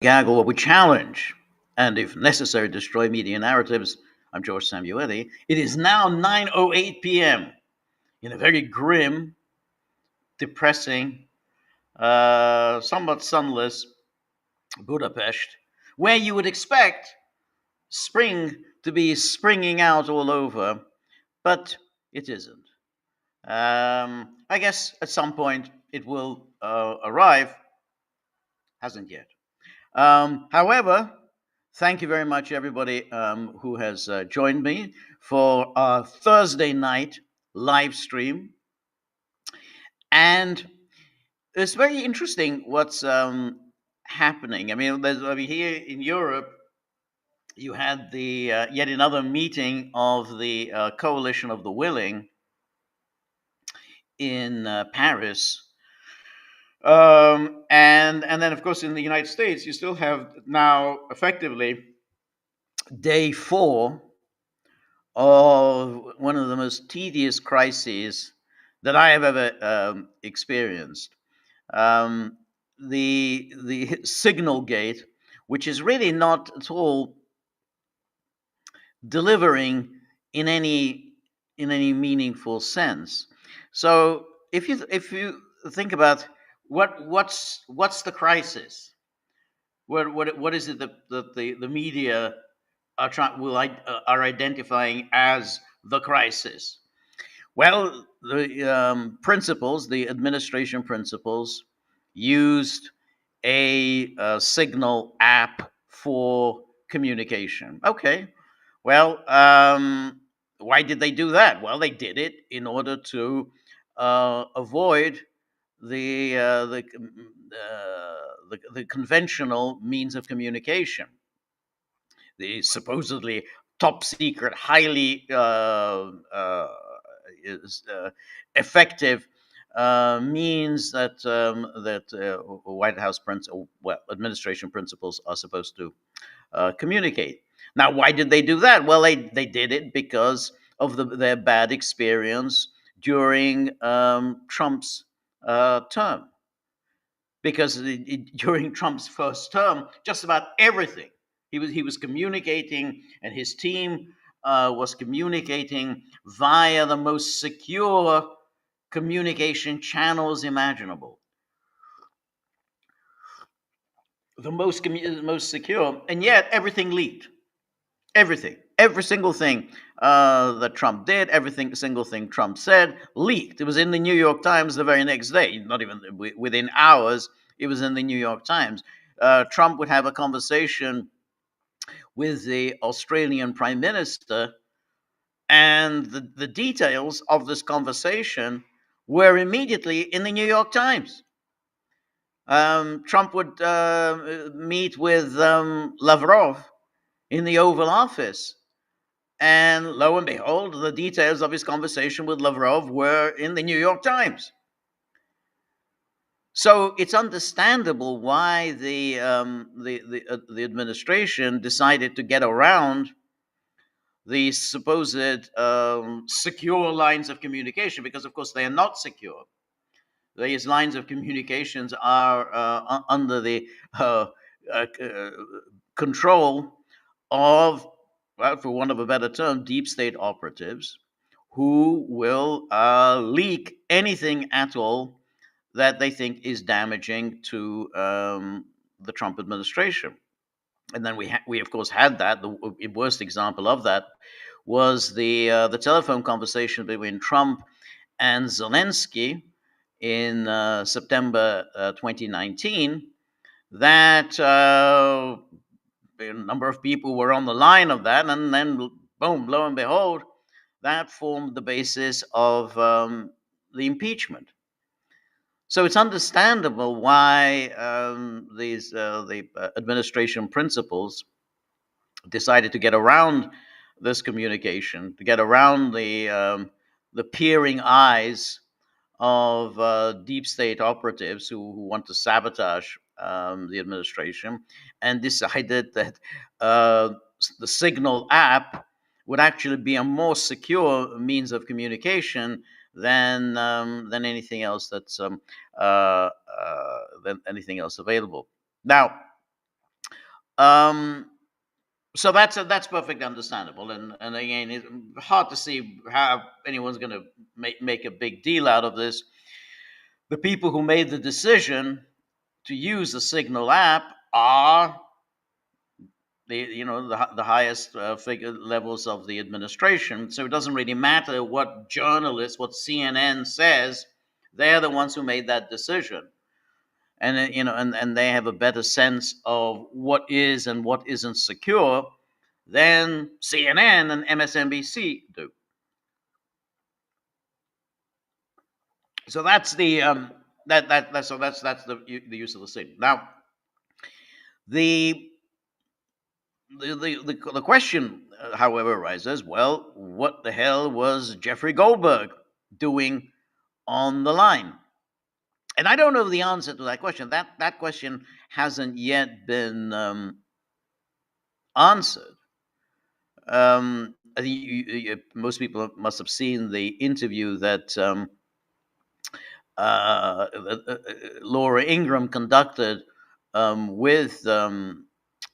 Gaggle, where we challenge and, if necessary, destroy media narratives. I'm George Samueli. It is now 9:08 p.m. in a very grim, depressing, somewhat sunless Budapest, where you would expect spring to be springing out all over, but it isn't. I guess at some point it will arrive. Hasn't yet. However, thank you very much, everybody who has joined me for our Thursday night live stream. And it's very interesting what's happening. I mean, here in Europe, you had the yet another meeting of the Coalition of the Willing in Paris. And then, of course, in the United States, you still have now effectively day 4 of one of the most tedious crises that I have ever experienced. The signal gate, which is really not at all delivering in any meaningful sense. So if you think about what's the crisis, what is it that the media are identifying as the crisis? Well, the principals, the administration principals, used a signal app for communication. Okay, well, why did they do that? Well, they did it in order to avoid the, uh, the, the conventional means of communication, the supposedly top secret, highly effective means that White House administration principals are supposed to communicate. Now, why did they do that? Well, they did it because of their bad experience during Trump's term. Because during Trump's first term, just about everything he was communicating, and his team was communicating via the most secure communication channels imaginable. The most secure, and yet everything leaked. Everything, every single thing that Trump did, single thing Trump said, leaked. It was in the New York Times the very next day, not even within hours. It was in the New York Times. Trump would have a conversation with the Australian Prime Minister, and the details of this conversation were immediately in the New York Times. Trump would meet with Lavrov in the Oval Office, and lo and behold, the details of his conversation with Lavrov were in the New York Times. So it's understandable why the administration decided to get around the supposed secure lines of communication, because, of course, they are not secure. These lines of communications are under the control of, well, for want of a better term, deep state operatives who will leak anything at all that they think is damaging to the Trump administration. And then we of course had that. The worst example of that was the telephone conversation between Trump and Zelensky in September 2019. That a number of people were on the line of that, and then boom, lo and behold, that formed the basis of the impeachment. So it's understandable why the administration principals decided to get around this communication, to get around the peering eyes of deep state operatives who want to sabotage the administration, and decided that the Signal app would actually be a more secure means of communication than anything else that's than anything else available. Now, Um, so that's perfectly understandable, and again, it's hard to see how anyone's going to make a big deal out of this. The people who made the decision to use the Signal app are the highest figure levels of the administration. So it doesn't really matter what journalists, what CNN says. They're the ones who made that decision, and and they have a better sense of what is and what isn't secure than CNN and MSNBC do. So that's the that's the use of the signal. Now the the question, however, arises: well, what the hell was Jeffrey Goldberg doing on the line? And I don't know the answer to that question. That question hasn't yet been answered. I think most people must have seen the interview that Laura Ingraham conducted with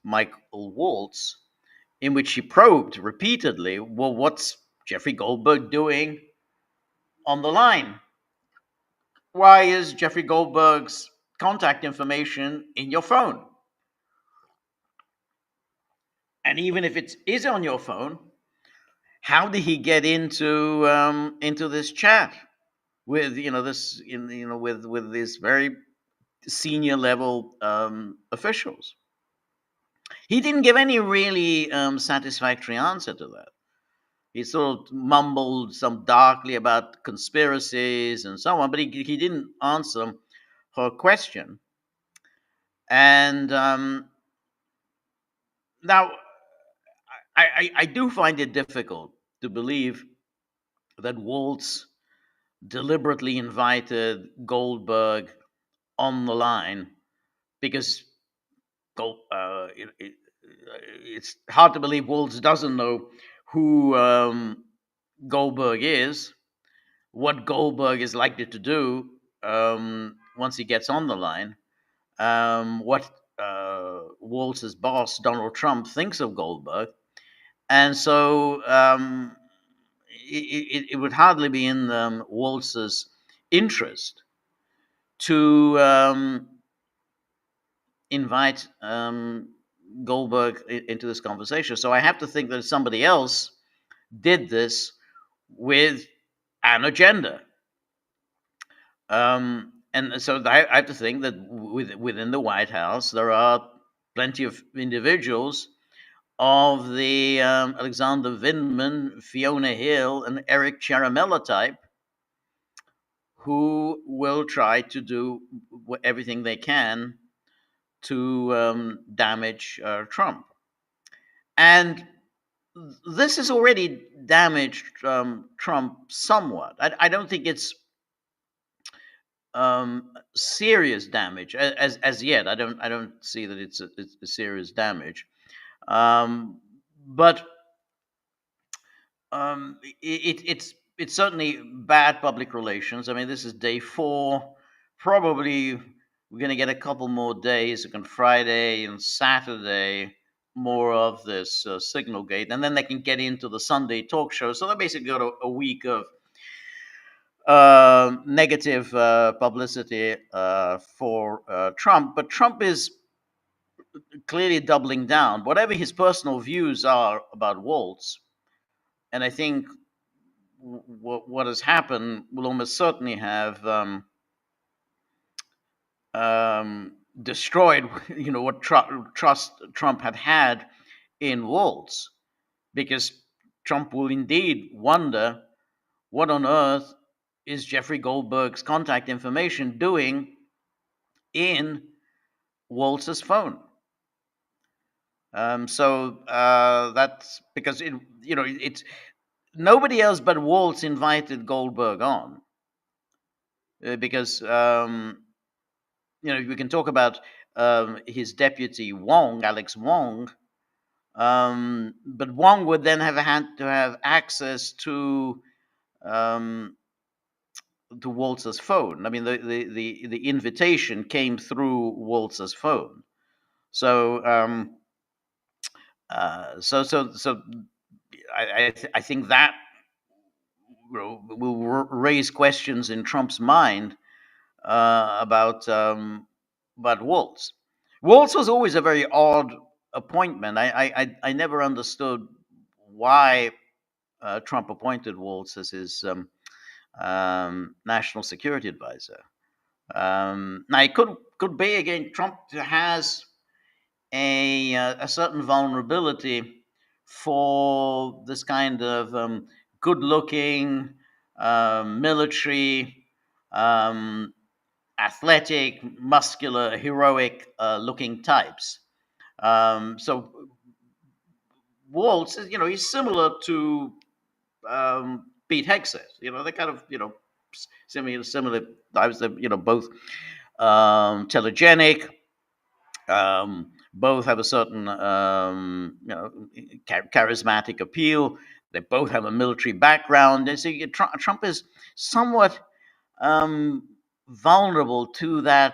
Michael Waltz, in which she probed repeatedly, well, what's Jeffrey Goldberg doing on the line? Why is Jeffrey Goldberg's contact information in your phone? And even if it is on your phone, how did he get into this chat with with these very senior level officials? He didn't give any really satisfactory answer to that. He sort of mumbled some darkly about conspiracies and so on, but he didn't answer her question. And now, I do find it difficult to believe that Waltz deliberately invited Goldberg on the line because it's hard to believe Waltz doesn't know who Goldberg is, what Goldberg is likely to do once he gets on the line, what Waltz's boss, Donald Trump, thinks of Goldberg. And so it would hardly be in Waltz's interest to invite Goldberg into this conversation. So I have to think that somebody else did this with an agenda. And so I have to think that within the White House, there are plenty of individuals of the Alexander Vindman, Fiona Hill, and Eric Ciaramella type who will try to do everything they can to damage Trump. And this has already damaged Trump somewhat. I don't think it's serious damage as yet. I don't see that it's a serious damage. But it's certainly bad public relations. I mean, this is day 4. Probably we're going to get a couple more days, like on Friday and Saturday, more of this Signal Gate, and then they can get into the Sunday talk show. So they basically got a week of negative publicity for Trump. But Trump is clearly doubling down. Whatever his personal views are about Waltz, and I think what has happened will almost certainly have destroyed, what trust Trump had in Waltz, because Trump will indeed wonder what on earth is Jeffrey Goldberg's contact information doing in Waltz's phone. So that's because it's nobody else but Waltz invited Goldberg on, because we can talk about his deputy Wong, Alex Wong, but Wong would then have had to have access to Waltz's phone. I mean, the invitation came through Waltz's phone, so So I think that will raise questions in Trump's mind about Waltz. Waltz was always a very odd appointment. I never understood why Trump appointed Waltz as his national security advisor. Now it could be again Trump has a certain vulnerability for this kind of good-looking, military, um, athletic, muscular, heroic looking types. So Waltz, he's similar to Pete Hegseth. They kind of, similar types. Both telegenic, both have a certain charismatic appeal. They both have a military background. And so Trump is somewhat vulnerable to that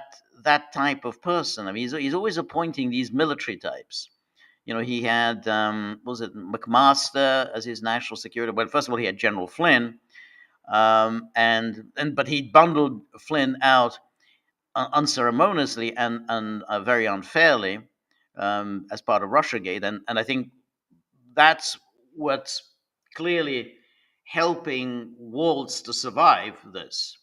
type of person. I mean, he's always appointing these military types. He had was it McMaster as his national security? Well, first of all, he had General Flynn, but he bundled Flynn out unceremoniously and very unfairly as part of Russiagate, and I think that's what's clearly helping Waltz to survive this,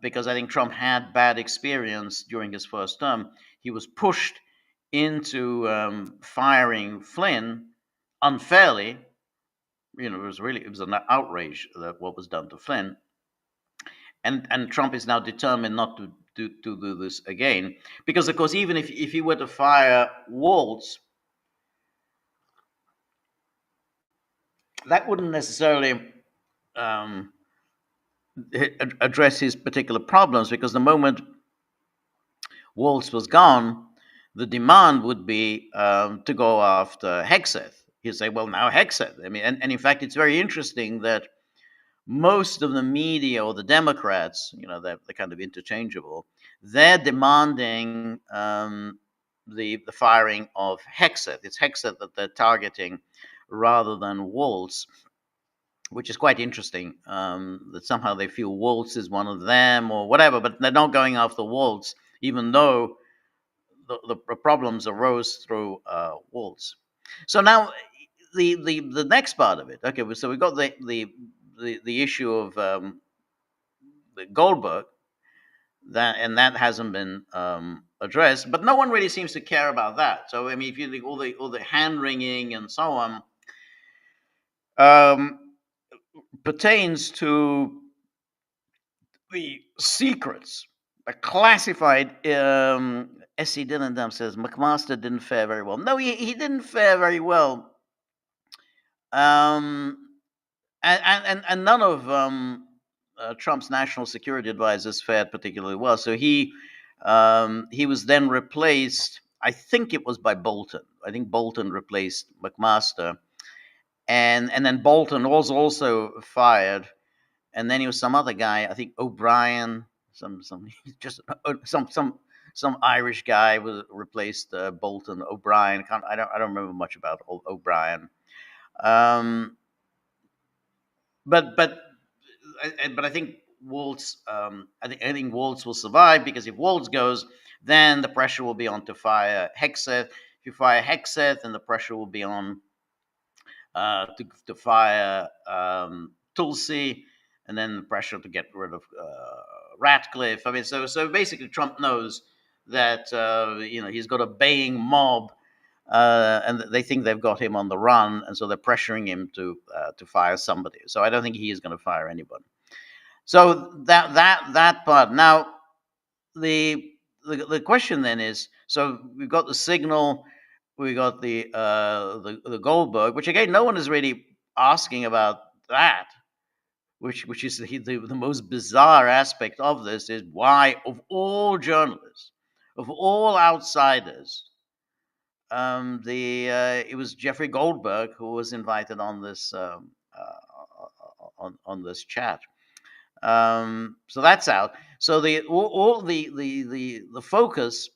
because I think Trump had bad experience during his first term. He was pushed into firing Flynn unfairly. It was an outrage that what was done to Flynn, and Trump is now determined not to do this again, because of course even if he were to fire Waltz, that wouldn't necessarily um, address his particular problems, because the moment Waltz was gone, the demand would be to go after Hegseth. He'd say, well, now Hegseth. I mean, and in fact, it's very interesting that most of the media or the Democrats, they're kind of interchangeable, they're demanding the firing of Hegseth. It's Hegseth that they're targeting rather than Waltz, which is quite interesting. That somehow they feel Waltz is one of them or whatever, but they're not going after Waltz, even though the problems arose through Waltz. So now the next part of it. Okay, so we got the issue of the Goldberg, that hasn't been addressed, but no one really seems to care about that. So I mean, if you think all the hand wringing and so on um, pertains to the secrets, the classified. S.C. Dillendam says McMaster didn't fare very well. No, he didn't fare very well. And none of Trump's national security advisors fared particularly well. So he was then replaced. I think it was by Bolton. I think Bolton replaced McMaster, and then Bolton was also fired. And then he was some other guy. I think O'Brien, some just some Irish guy was replaced Bolton. O'Brien. I don't remember much about O'Brien. But I think Waltz. I think Waltz will survive, because if Waltz goes, then the pressure will be on to fire Hegseth. If you fire Hegseth, then the pressure will be on to fire Tulsi, and then the pressure to get rid of Ratcliffe. I mean, so basically, Trump knows that he's got a baying mob. And they think they've got him on the run, and so they're pressuring him to fire somebody. So I don't think he is going to fire anybody. So that part. Now the question then is: so we've got the signal, we got the Goldberg, which again no one is really asking about that. Which is the most bizarre aspect of this is why, of all journalists, of all outsiders, it was Jeffrey Goldberg who was invited on this on this chat. So that's out. So all the focus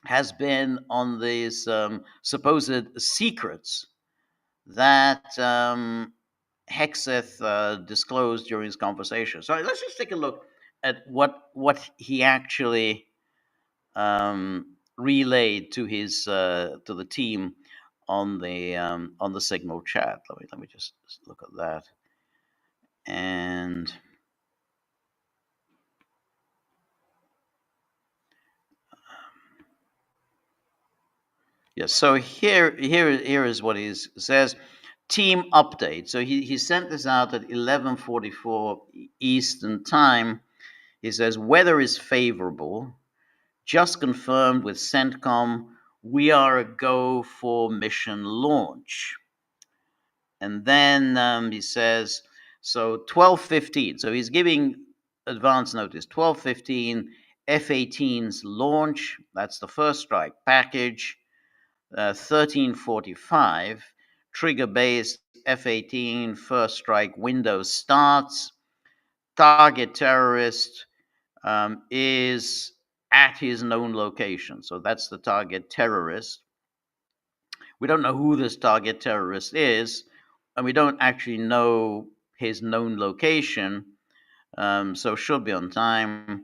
has been on these supposed secrets that Hegseth disclosed during his conversation. So let's just take a look at what he actually relayed to his to the team on the Signal chat. Let me just look at that. And yes, so here is what he says. Team update. So he sent this out at 11:44 Eastern time. He says weather is favorable. Just confirmed with CENTCOM. We are a go for mission launch. And then he says, so 12:15. So he's giving advance notice. 12:15, F-18s launch. That's the first strike package. 13:45, trigger-based F-18 first strike window starts. Target terrorist is at his known location. So that's the target terrorist. We don't know who this target terrorist is, and we don't actually know his known location, so should be on time.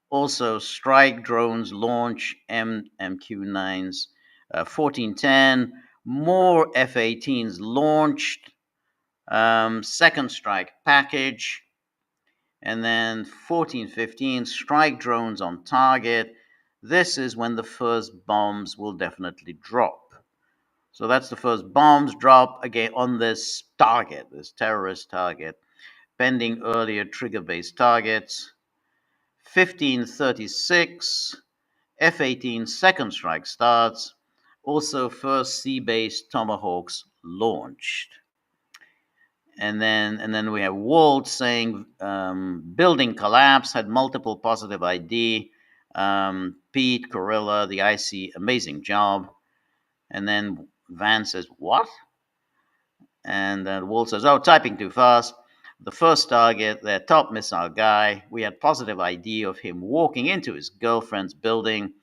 Also, strike drones launch MQ-9s, 1410. More F-18s launched. Second strike package. And then 1415, strike drones on target. This is when the first bombs will definitely drop. So that's the first bombs drop again on this target, this terrorist target, pending earlier trigger-based targets. 1536, F-18 second strike starts. Also, first sea-based Tomahawks launched. And then we have Walt saying building collapse, had multiple positive ID. Pete, Corilla, the IC, amazing job. And then Van says, what? And Walt says, oh, typing too fast. The first target, their top missile guy, we had positive ID of him walking into his girlfriend's building,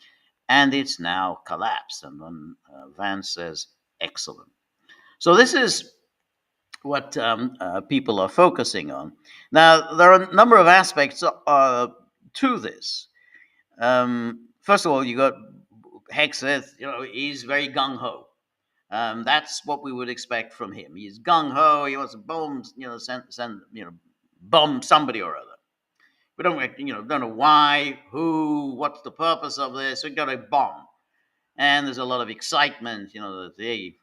and it's now collapsed. And then Van says, excellent. So this is what people are focusing on. Now, there are a number of aspects to this. First of all, you got Hegseth, he's very gung-ho. That's what we would expect from him. He's gung-ho, he wants to bomb, send bomb somebody or other. We don't know why, who, what's the purpose of this. We got a bomb. And there's a lot of excitement, that hey,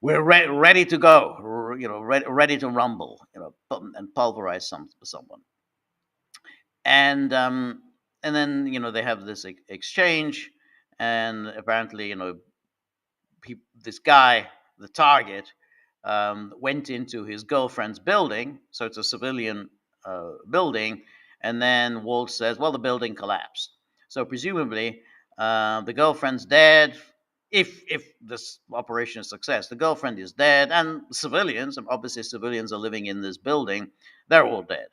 we're ready to go, ready to rumble, and pulverize someone. And then they have this exchange, and apparently this guy, the target, went into his girlfriend's building, so it's a civilian building, and then Walt says, well, the building collapsed. So presumably the girlfriend's dead. If this operation is a success, the girlfriend is dead, and civilians, and obviously civilians are living in this building, they're all dead.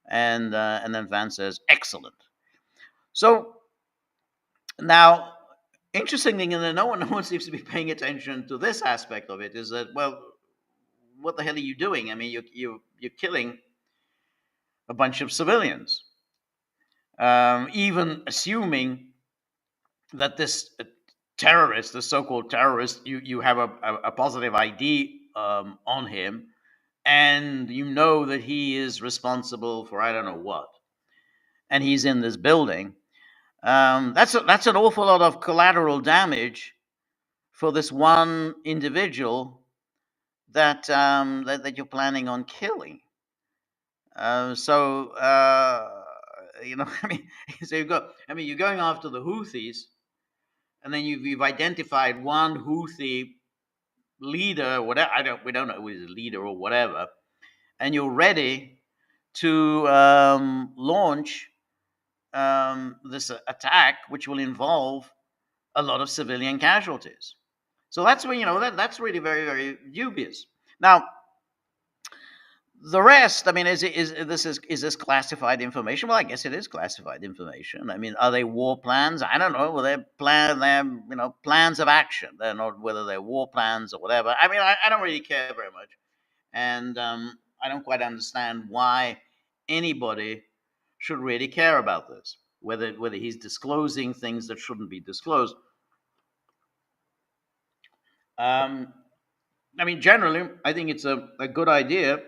And then Van says, excellent. So now, interesting thing, and no one seems to be paying attention to this aspect of it, is that, well, what the hell are you doing? I mean, you're killing a bunch of civilians, even assuming that this terrorist, the so-called terrorist, you have a positive ID on him, and you know that he is responsible for I don't know what, and he's in this building. That's an awful lot of collateral damage for this one individual that that you're planning on killing. I mean, so you're going after the Houthis, and then you've identified one Houthi leader, whatever, we don't know who is a leader or whatever, and you're ready to launch this attack, which will involve a lot of civilian casualties. So that's where that's really very, very dubious. Now, The rest, I mean, is this classified information? Well, I guess it is classified information. I mean, are they war plans? I don't know. Well, they're plans of action. They're not whether they're war plans or whatever. I mean, I don't really care very much, and I don't quite understand why anybody should really care about this. Whether he's disclosing things that shouldn't be disclosed. Um, I mean, generally, I think it's a good idea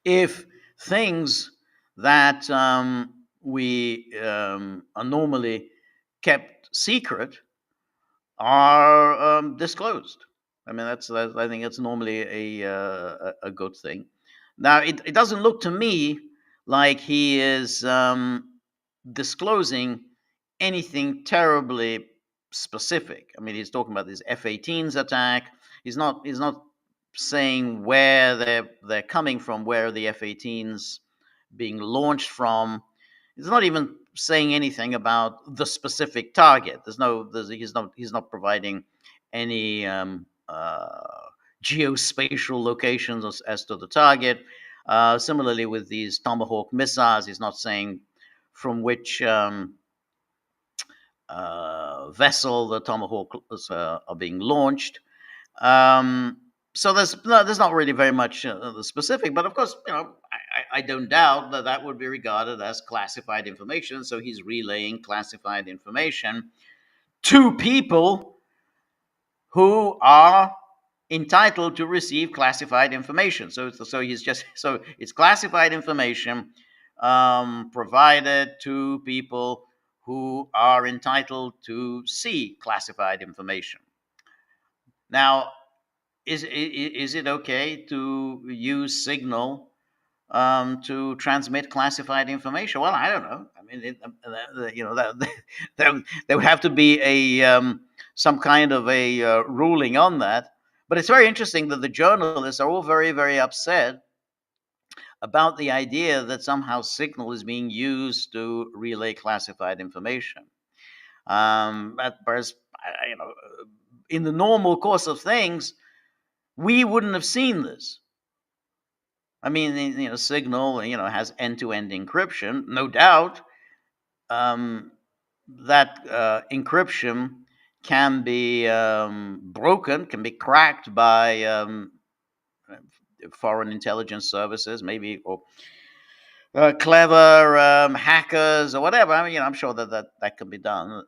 if things that we are normally kept secret are disclosed. I mean, I think that's normally a good thing. Now, it doesn't look to me like he is disclosing anything terribly specific. I mean, he's talking about this F-18s attack. He's not saying where they're coming from, where the F-18s being launched from. He's not even saying anything about the specific target. He's not providing any geospatial locations as to the target. Similarly, with these Tomahawk missiles, he's not saying from which vessel the Tomahawks are being launched. So there's not really very much specific, but of course, I don't doubt that that would be regarded as classified information. So he's relaying classified information to people who are entitled to receive classified information. So it's classified information provided to people who are entitled to see classified information. Now, is it okay to use Signal to transmit classified information? Well, I don't know. I mean, there would have to be some kind of a ruling on that. But it's very interesting that the journalists are all very, very upset about the idea that somehow Signal is being used to relay classified information. Whereas, in the normal course of things, we wouldn't have seen this. I mean, Signal, has end-to-end encryption, no doubt. That encryption can be broken, can be cracked by foreign intelligence services, maybe, or clever hackers or whatever. I mean, I'm sure that can be done.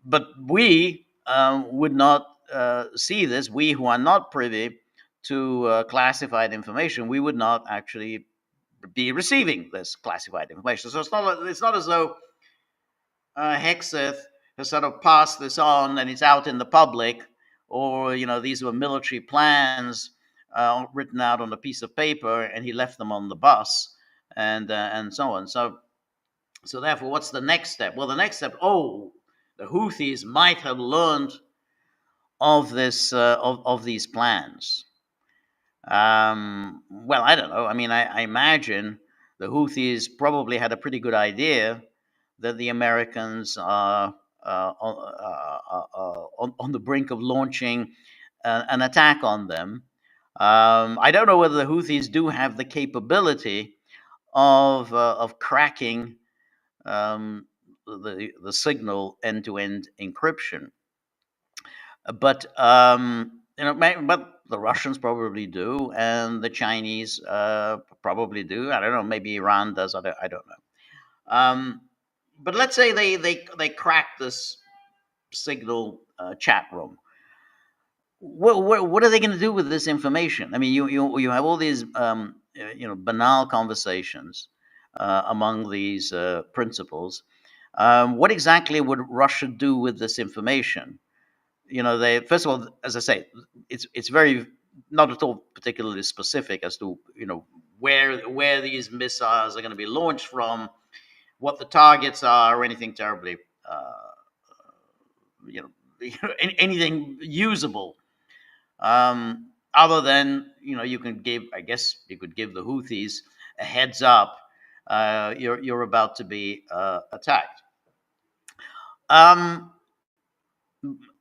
But we would not see this. We who are not privy to classified information, we would not actually be receiving this classified information. So it's not as though Hexeth has sort of passed this on and it's out in the public, or these were military plans written out on a piece of paper and he left them on the bus and so on. So therefore, what's the next step? Well, the next step, the Houthis might have learned of this of these plans. Well, I don't know. I mean, I imagine the Houthis probably had a pretty good idea that the Americans are on the brink of launching an attack on them. I don't know whether the Houthis do have the capability of cracking the Signal end-to-end encryption, but but the Russians probably do, and the Chinese probably do. I don't know. Maybe Iran does. I don't know. But let's say they crack this Signal chat room. What are they going to do with this information? I mean, you have all these banal conversations among these principals. What exactly would Russia do with this information? They, first of all, as I say, it's very not at all particularly specific as to where these missiles are going to be launched from, what the targets are, or anything terribly anything usable, other than you can give, I guess you could give the Houthis a heads up, you're about to be attacked.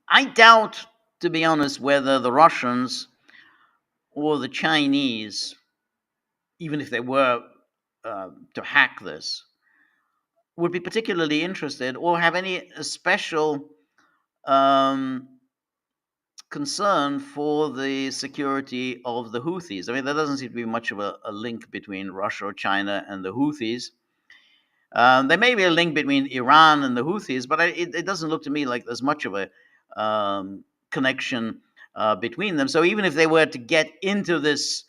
I doubt, to be honest, whether the Russians or the Chinese even if they were to hack this, would be particularly interested or have any special um, concern for the security of the Houthis. I mean, there doesn't seem to be much of a link between Russia or China and the Houthis. There may be a link between Iran and the Houthis, but it doesn't look to me like there's much of a connection between them. So even if they were to get into this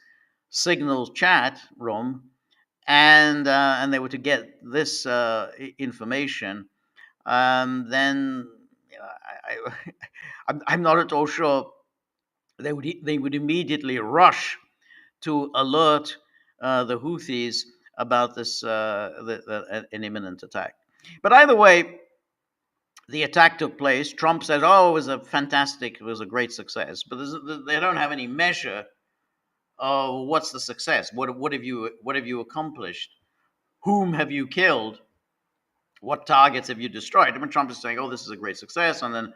Signal chat room and they were to get this information, then I'm not at all sure they would immediately rush to alert the Houthis about this an imminent attack. But either way, the attack took place. Trump said, "Oh, it was a great success," but they don't have any measure of what's the success. What have you accomplished? Whom have you killed? What targets have you destroyed? I mean, Trump is saying, "Oh, this is a great success," and then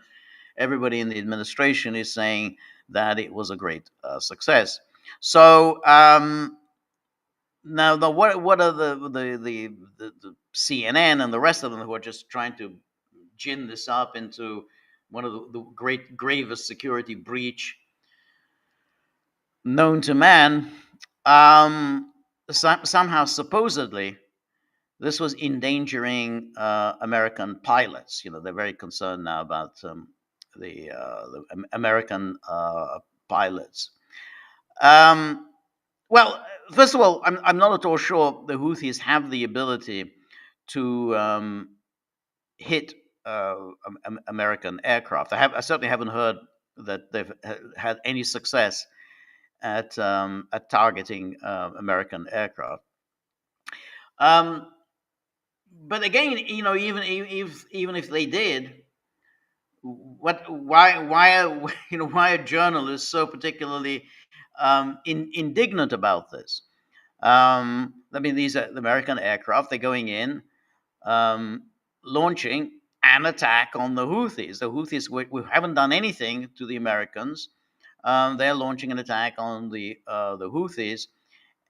everybody in the administration is saying that it was a great success. So now, what are the CNN and the rest of them who are just trying to gin this up into one of the gravest security breach known to man? Somehow, supposedly, this was endangering American pilots. They're very concerned now about the American pilots. Well, first of all, I'm not at all sure the Houthis have the ability to hit American aircraft. I certainly haven't heard that they've had any success at targeting American aircraft. But again, even if they did, why are journalists so particularly indignant about this? I mean, these are the American aircraft. They're going in, launching an attack on the Houthis. The Houthis we haven't done anything to the Americans. They're launching an attack on the Houthis,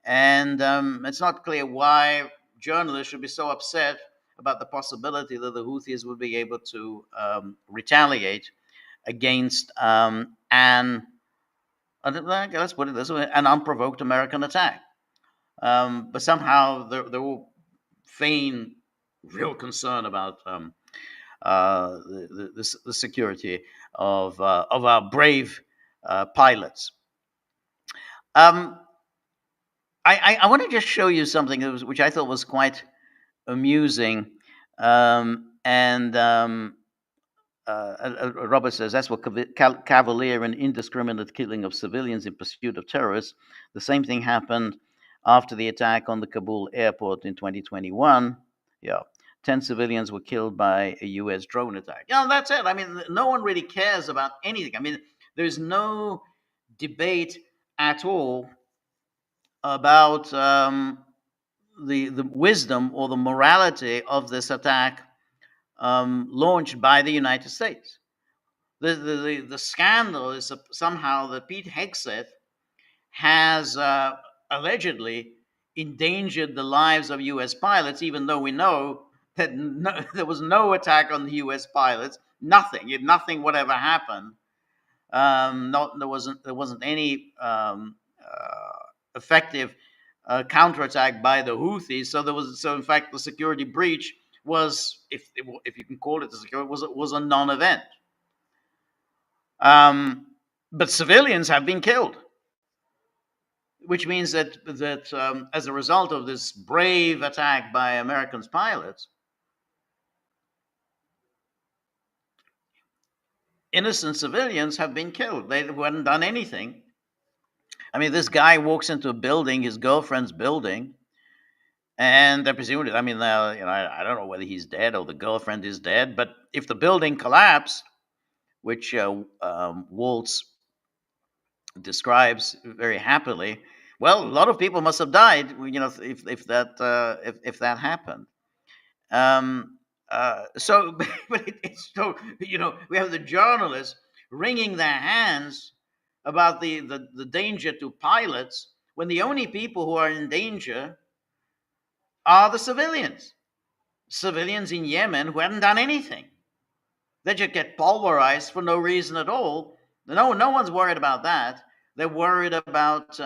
and it's not clear why journalists should be so upset about the possibility that the Houthis would be able to retaliate against let's put it this way, an unprovoked American attack. But somehow they will feign real concern about the security of our brave pilots. I want to just show you something which I thought was quite amusing. Robert says that's what cavalier and indiscriminate killing of civilians in pursuit of terrorists. The same thing happened after the attack on the Kabul airport in 2021. Yeah, 10 civilians were killed by a U.S. drone attack. That's it. I mean, no one really cares about anything. I mean, there's no debate at all about the wisdom or the morality of this attack launched by the United States. The scandal is somehow that Pete Hegseth has allegedly endangered the lives of U.S. pilots, even though we know that there was no attack on the U.S. pilots. Nothing would ever happen. There wasn't any effective counterattack by the Houthis. So in fact, the security breach was, if you can call it a security, was a non-event. But civilians have been killed, which means that as a result of this brave attack by American pilots, innocent civilians have been killed. They hadn't done anything. I mean, this guy walks into a building, his girlfriend's building, and presumably, I mean, I don't know whether he's dead or the girlfriend is dead, but if the building collapsed, which Waltz describes very happily, well, a lot of people must have died, if that happened. So, but it's so, we have the journalists wringing their hands about the danger to pilots, when the only people who are in danger are the civilians. Civilians in Yemen who haven't done anything. They just get pulverized for no reason at all. No one's worried about that. They're worried about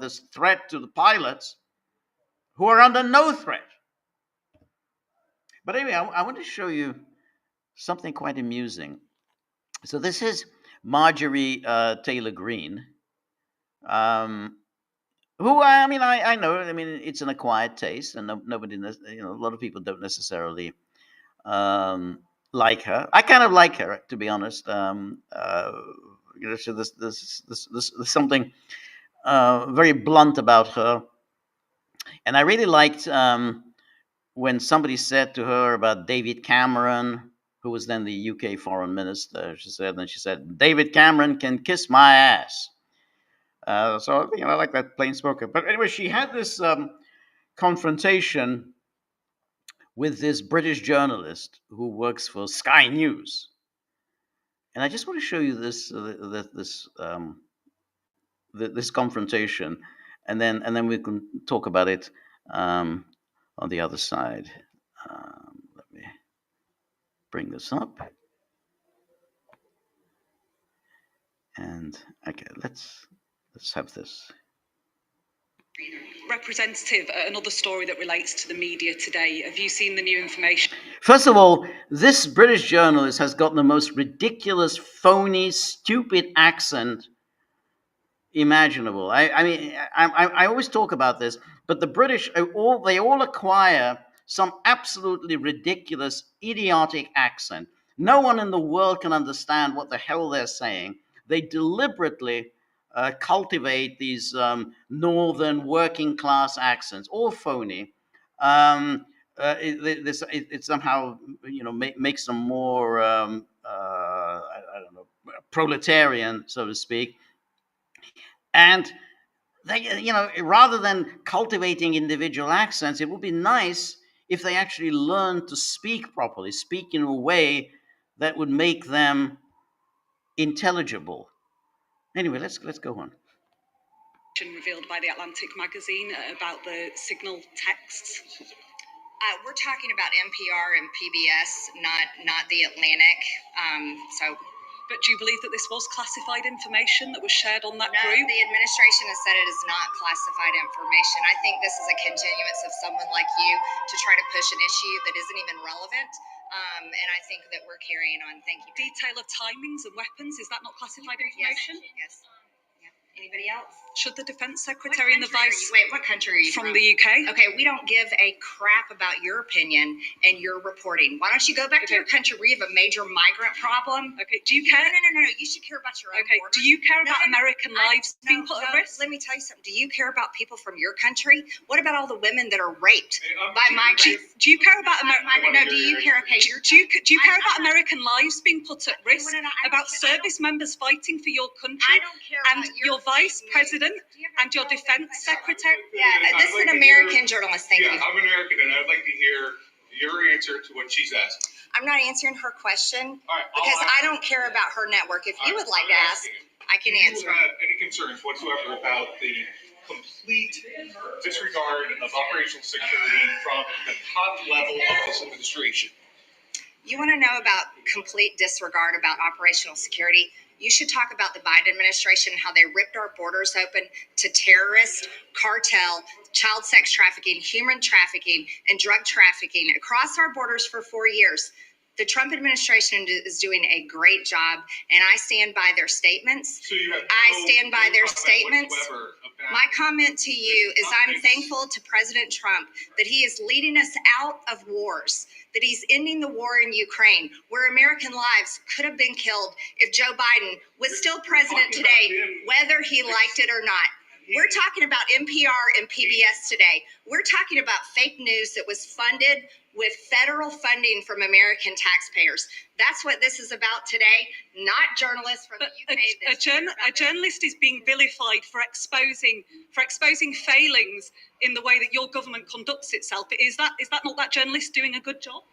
this threat to the pilots who are under no threat. But anyway, I want to show you something quite amusing. So this is Marjorie Taylor Greene, who I know. I mean, it's an acquired taste, and nobody, a lot of people don't necessarily like her. I kind of like her, to be honest. So there's something very blunt about her, and I really liked when somebody said to her about David Cameron, who was then the UK foreign minister. She said, David Cameron can kiss my ass. So I like that plain spoken. But anyway, she had this confrontation with this British journalist who works for Sky News, and I just want to show you this confrontation, and then we can talk about it on the other side. Let me bring this up, and okay, let's have this. Representative, another story that relates to the media today. Have you seen the new information? First of all, this British journalist has got the most ridiculous, phony, stupid accent imaginable. I always talk about this, but the British they all acquire some absolutely ridiculous, idiotic accent. No one in the world can understand what the hell they're saying. They deliberately cultivate these northern working class accents, all phony. It somehow makes them more I don't know, proletarian, so to speak. And they, rather than cultivating individual accents, it would be nice if they actually learned to speak properly, speak in a way that would make them intelligible. Anyway, let's go on. Revealed by the Atlantic magazine about the signal texts. We're talking about NPR and PBS, not the Atlantic. But do you believe that this was classified information that was shared on that group? The administration has said it is not classified information. I think this is a continuance of someone like you to try to push an issue that isn't even relevant. And I think that we're carrying on. Thank you. Detail of timings and weapons, is that not classified information? Yes. Anybody else? Should the Defense Secretary and the Vice... Wait, what country are you from? From the UK. Okay, we don't give a crap about your opinion and your reporting. Why don't you go back to your country where you have a major migrant problem? Okay, do you care? No. You should care about your own Okay, borders. do you care about American lives being put at risk? Let me tell you something. Do you care about people from your country? What about all the women that are raped by migrants? Do you care about No, do you care? Okay, do you care about American lives being put at risk? About service members fighting for your country? I don't care and about your Vice President and your Defense Secretary? Yeah, this is an American journalist. Thank you. Yeah, I'm American, and I'd like to hear your answer to what she's asking. I'm not answering her question Right, because I don't care about her network. If you would like to ask, I can answer. Do you have any concerns whatsoever about the complete disregard of operational security from the top level of this administration? You want to know about complete disregard about operational security? You should talk about the Biden administration, how they ripped our borders open to terrorists, cartel, child sex trafficking, human trafficking, and drug trafficking across our borders for 4 years. The Trump administration is doing a great job, and I stand by their statements. So you have I stand by their statements. My comment to you is I'm thankful to President Trump that he is leading us out of wars, that he's ending the war in Ukraine, where American lives could have been killed if Joe Biden was still president today, whether he liked it or not. We're talking about NPR and PBS today. We're talking about fake news that was funded with federal funding from American taxpayers. That's what this is about today, not journalists from the UK. A journalist is being vilified for exposing failings in the way that your government conducts itself. Is that not that journalist doing a good job?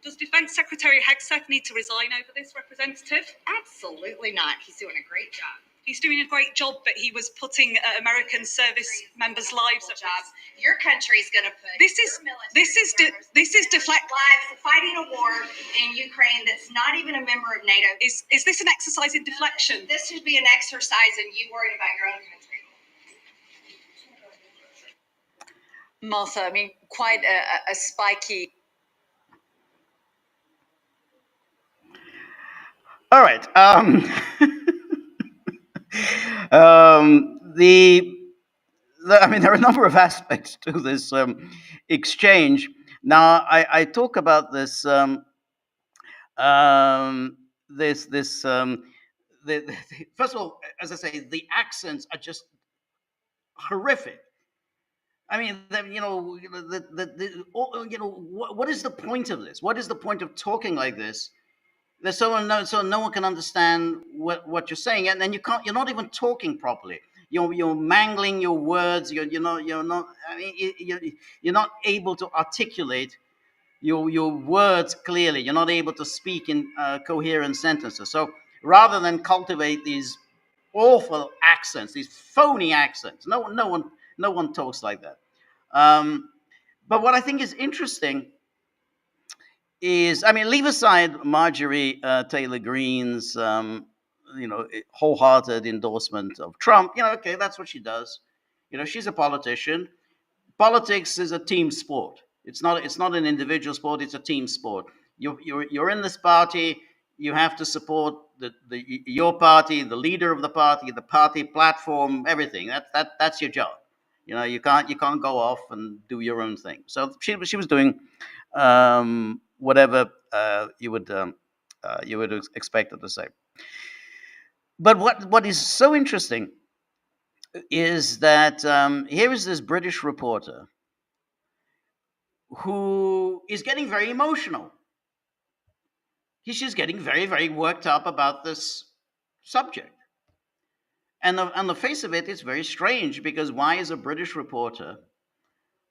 Does Defense Secretary Hegseth need to resign over this, Representative? Absolutely not. He's doing a great job. He's doing a great job, but he was putting American service members' lives at risk. Your country's going to put This is deflect. lives fighting a war in Ukraine that's not even a member of NATO. Is this an exercise in deflection? This should be an exercise in you worrying about your own country. Martha, I mean, quite a spiky. All right. I mean, there are a number of aspects to this exchange. Now, I talk about this. First of all, as I say, the accents are just horrific. I mean, what is the point of this? What is the point of talking like this? So no one can understand what you're saying, and then you're not even talking properly. You're mangling your words. You're not. I mean, you're not able to articulate your words clearly. You're not able to speak in coherent sentences. So rather than cultivate these awful accents, these phony accents, no one talks like that. But what I think is interesting is, I mean, leave aside Marjorie Taylor Greene's, wholehearted endorsement of Trump. Okay, that's what she does. She's a politician. Politics is a team sport. It's not an individual sport. It's a team sport. You're in this party. You have to support your party, the leader of the party platform, everything. That's your job. You can't go off and do your own thing. So she was doing whatever you would expect her to say. But what is so interesting is that here is this British reporter who is getting very emotional. He's just getting very, very worked up about this subject. And on the face of it, it's very strange, because why is a British reporter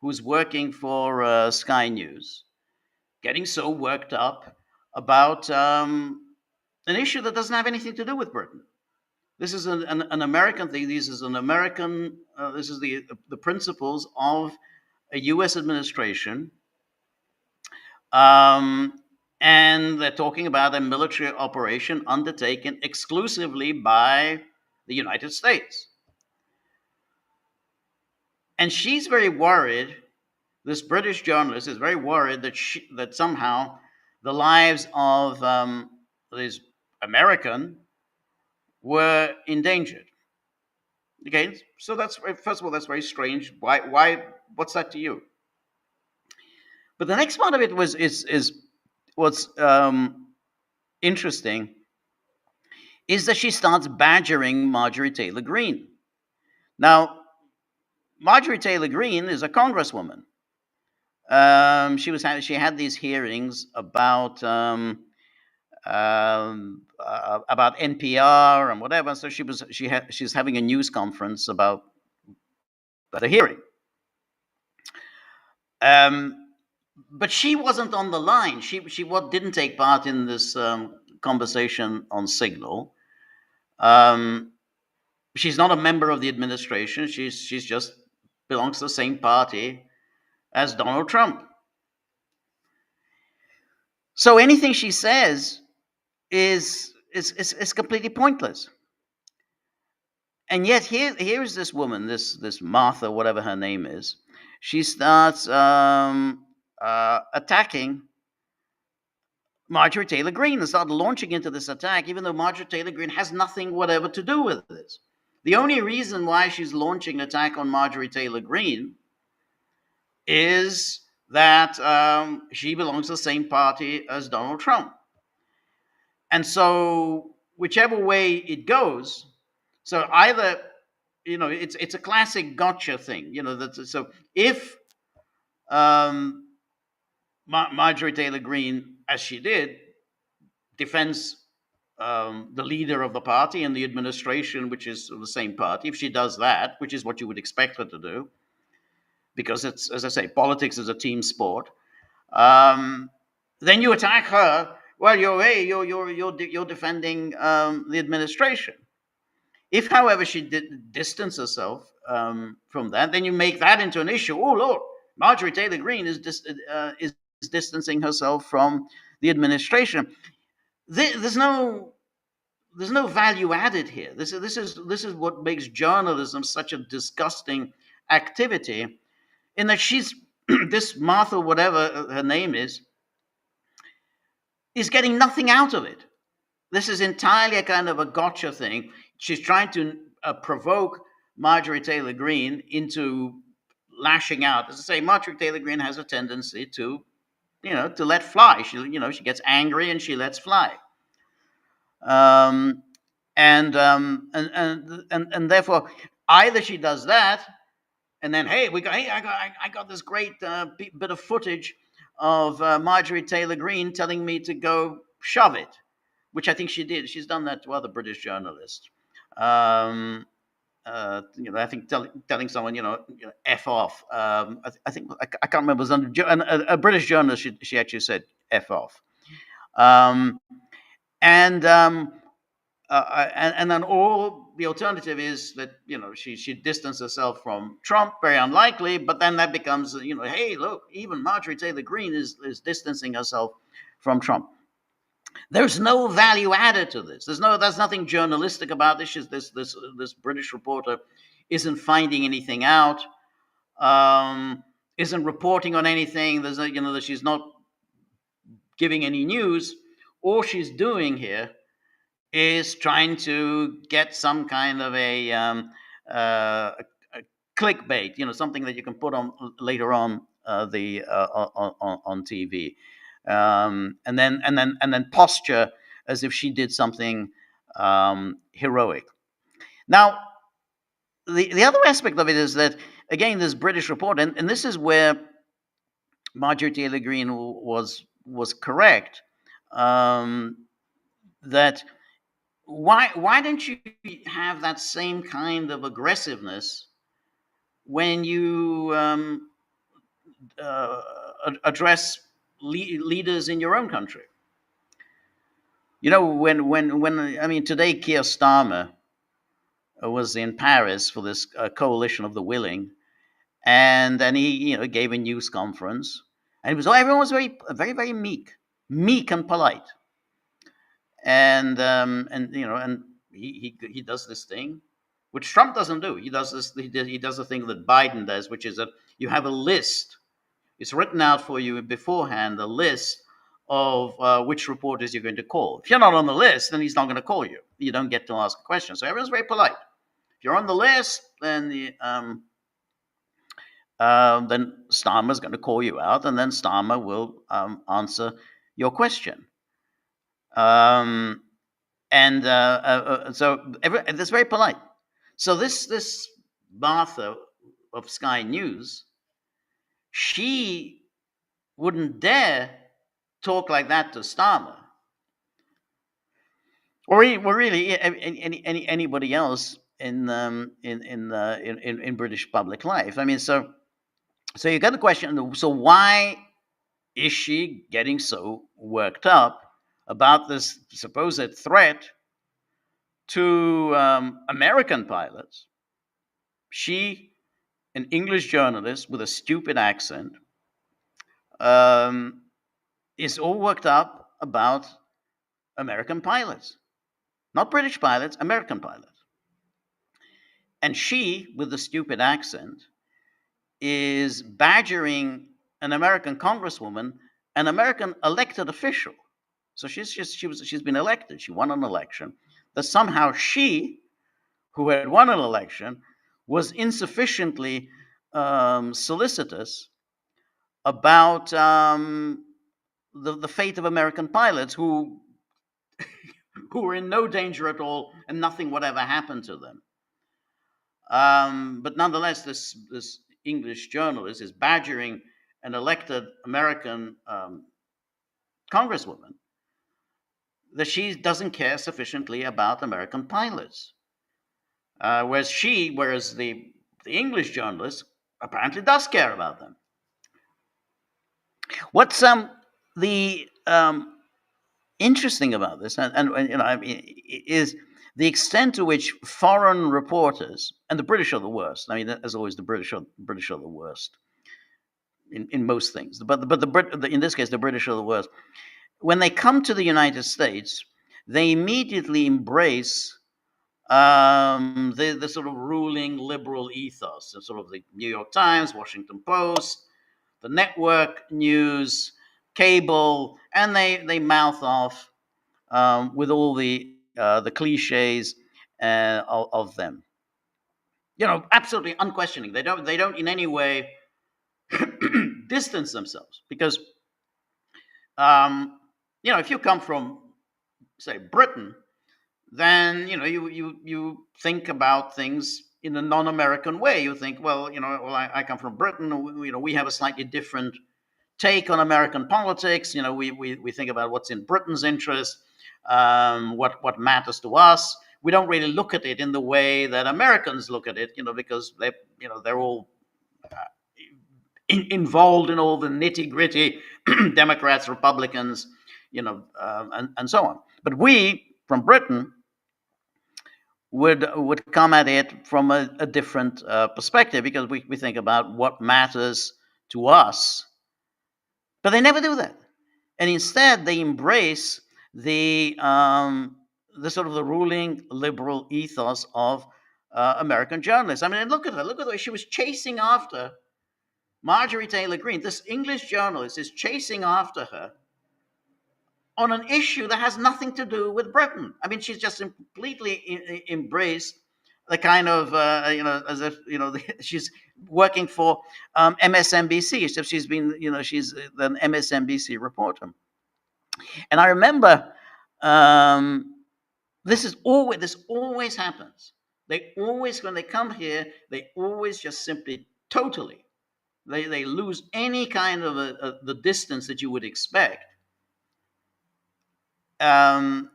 who's working for Sky News getting so worked up about an issue that doesn't have anything to do with Britain? This is an American thing. This is an American. This is the principles of a U.S. administration, and they're talking about a military operation undertaken exclusively by the United States. And she's very worried. This British journalist is very worried that somehow the lives of this American were endangered. Okay, so that's, first of all, that's very strange. Why? What's that to you? But the next part of it is what's interesting is that she starts badgering Marjorie Taylor Greene. Now, Marjorie Taylor Greene is a congresswoman. She had these hearings about NPR and whatever. So she's having a news conference about the hearing. But she wasn't on the line. She didn't take part in this conversation on Signal. She's not a member of the administration. She's just belongs to the same party as Donald Trump. So anything she says is completely pointless. And yet here is this woman, this Martha, whatever her name is. She starts attacking Marjorie Taylor Greene and started launching into this attack, even though Marjorie Taylor Greene has nothing whatever to do with this. The only reason why she's launching an attack on Marjorie Taylor Greene is that she belongs to the same party as Donald Trump. And so whichever way it goes, so either, it's a classic gotcha thing, so if Marjorie Taylor Greene, as she did, defends the leader of the party and the administration, which is the same party, if she does that, which is what you would expect her to do, because it's, as I say, politics is a team sport, then you attack her. Well, you're defending the administration. If, however, she did distance herself from that, then you make that into an issue. Oh, Lord, Marjorie Taylor Greene is distancing herself from the administration. There's no value added here. This is what makes journalism such a disgusting activity, in that she's this Martha, whatever her name is getting nothing out of it. This is entirely a kind of a gotcha thing. She's trying to provoke Marjorie Taylor Greene into lashing out. As I say, Marjorie Taylor Greene has a tendency to, to let fly. She gets angry and she lets fly. And therefore, either she does that, and then I got this great bit of footage of Marjorie Taylor Greene telling me to go shove it, which I think she did. She's done that to other British journalists. I think telling someone, F off. I think I can't remember. It was under a British journalist. She actually said F off. And then all the alternative is that she distanced herself from Trump. Very unlikely, but then that becomes hey, look, even Marjorie Taylor Greene is distancing herself from Trump. There's no value added to this. There's nothing journalistic about this. This British reporter isn't finding anything out, isn't reporting on anything. There's that she's not giving any news. All she's doing here is trying to get some kind of a clickbait, something that you can put on later on on TV, and then posture as if she did something heroic. Now, the other aspect of it is that, again, this British report, and this is where Marjorie Taylor Greene was correct, that why don't you have that same kind of aggressiveness when you address leaders in your own country? When today Keir Starmer was in Paris for this coalition of the willing, and then he gave a news conference, and everyone was very very very meek and polite. And he does this thing, which Trump doesn't do. He does the thing that Biden does, which is that you have a list. It's written out for you beforehand, a list of which reporters you're going to call. If you're not on the list, then he's not going to call you. You don't get to ask a question. So everyone's very polite. If you're on the list, then Starmer's going to call you out, and then Starmer will answer your question. So it's very polite. So this Martha of Sky News, she wouldn't dare talk like that to Starmer, or really anybody else in British public life. I mean, so you got the question. So why is she getting so worked up about this supposed threat to American pilots? She, an English journalist with a stupid accent, is all worked up about American pilots. Not British pilots, American pilots. And she, with the stupid accent, is badgering an American congresswoman, an American elected official. So she's been elected. She won an election. That somehow she, who had won an election, was insufficiently solicitous about the fate of American pilots who were in no danger at all, and nothing would ever happen to them. But nonetheless, this English journalist is badgering an elected American congresswoman that she doesn't care sufficiently about American pilots, whereas the English journalist apparently does care about them. What's the interesting about this, and is the extent to which foreign reporters, and the British are the worst. I mean, as always, the British are the worst in most things. But in this case, the British are the worst. When they come to the United States, they immediately embrace the sort of ruling liberal ethos, the sort of the New York Times, Washington Post, the network news, cable, and they mouth off with all the cliches of them. You know, absolutely unquestioning. They don't in any way distance themselves because you know, if you come from, say, Britain, then you know you think about things in a non-American way. You think, well, you know, well, I come from Britain. You know, we have a slightly different take on American politics. You know, we think about what's in Britain's interest, what matters to us. We don't really look at it in the way that Americans look at it. You know, because they're all involved in all the nitty gritty, Democrats, Republicans, you know, and so on. But we from Britain would come at it from a different perspective because we think about what matters to us. But they never do that, and instead they embrace the sort of the ruling liberal ethos of American journalists. I mean, look at her. Look at the way she was chasing after Marjorie Taylor Greene. This English journalist is chasing after her on an issue that has nothing to do with Britain. I mean, she's just completely embraced the kind of, you know, as if, you know, she's working for MSNBC. So she's been, you know, she's an MSNBC reporter. And I remember this always happens. They always, when they come here, they always just simply totally, they lose any kind of the distance that you would expect. And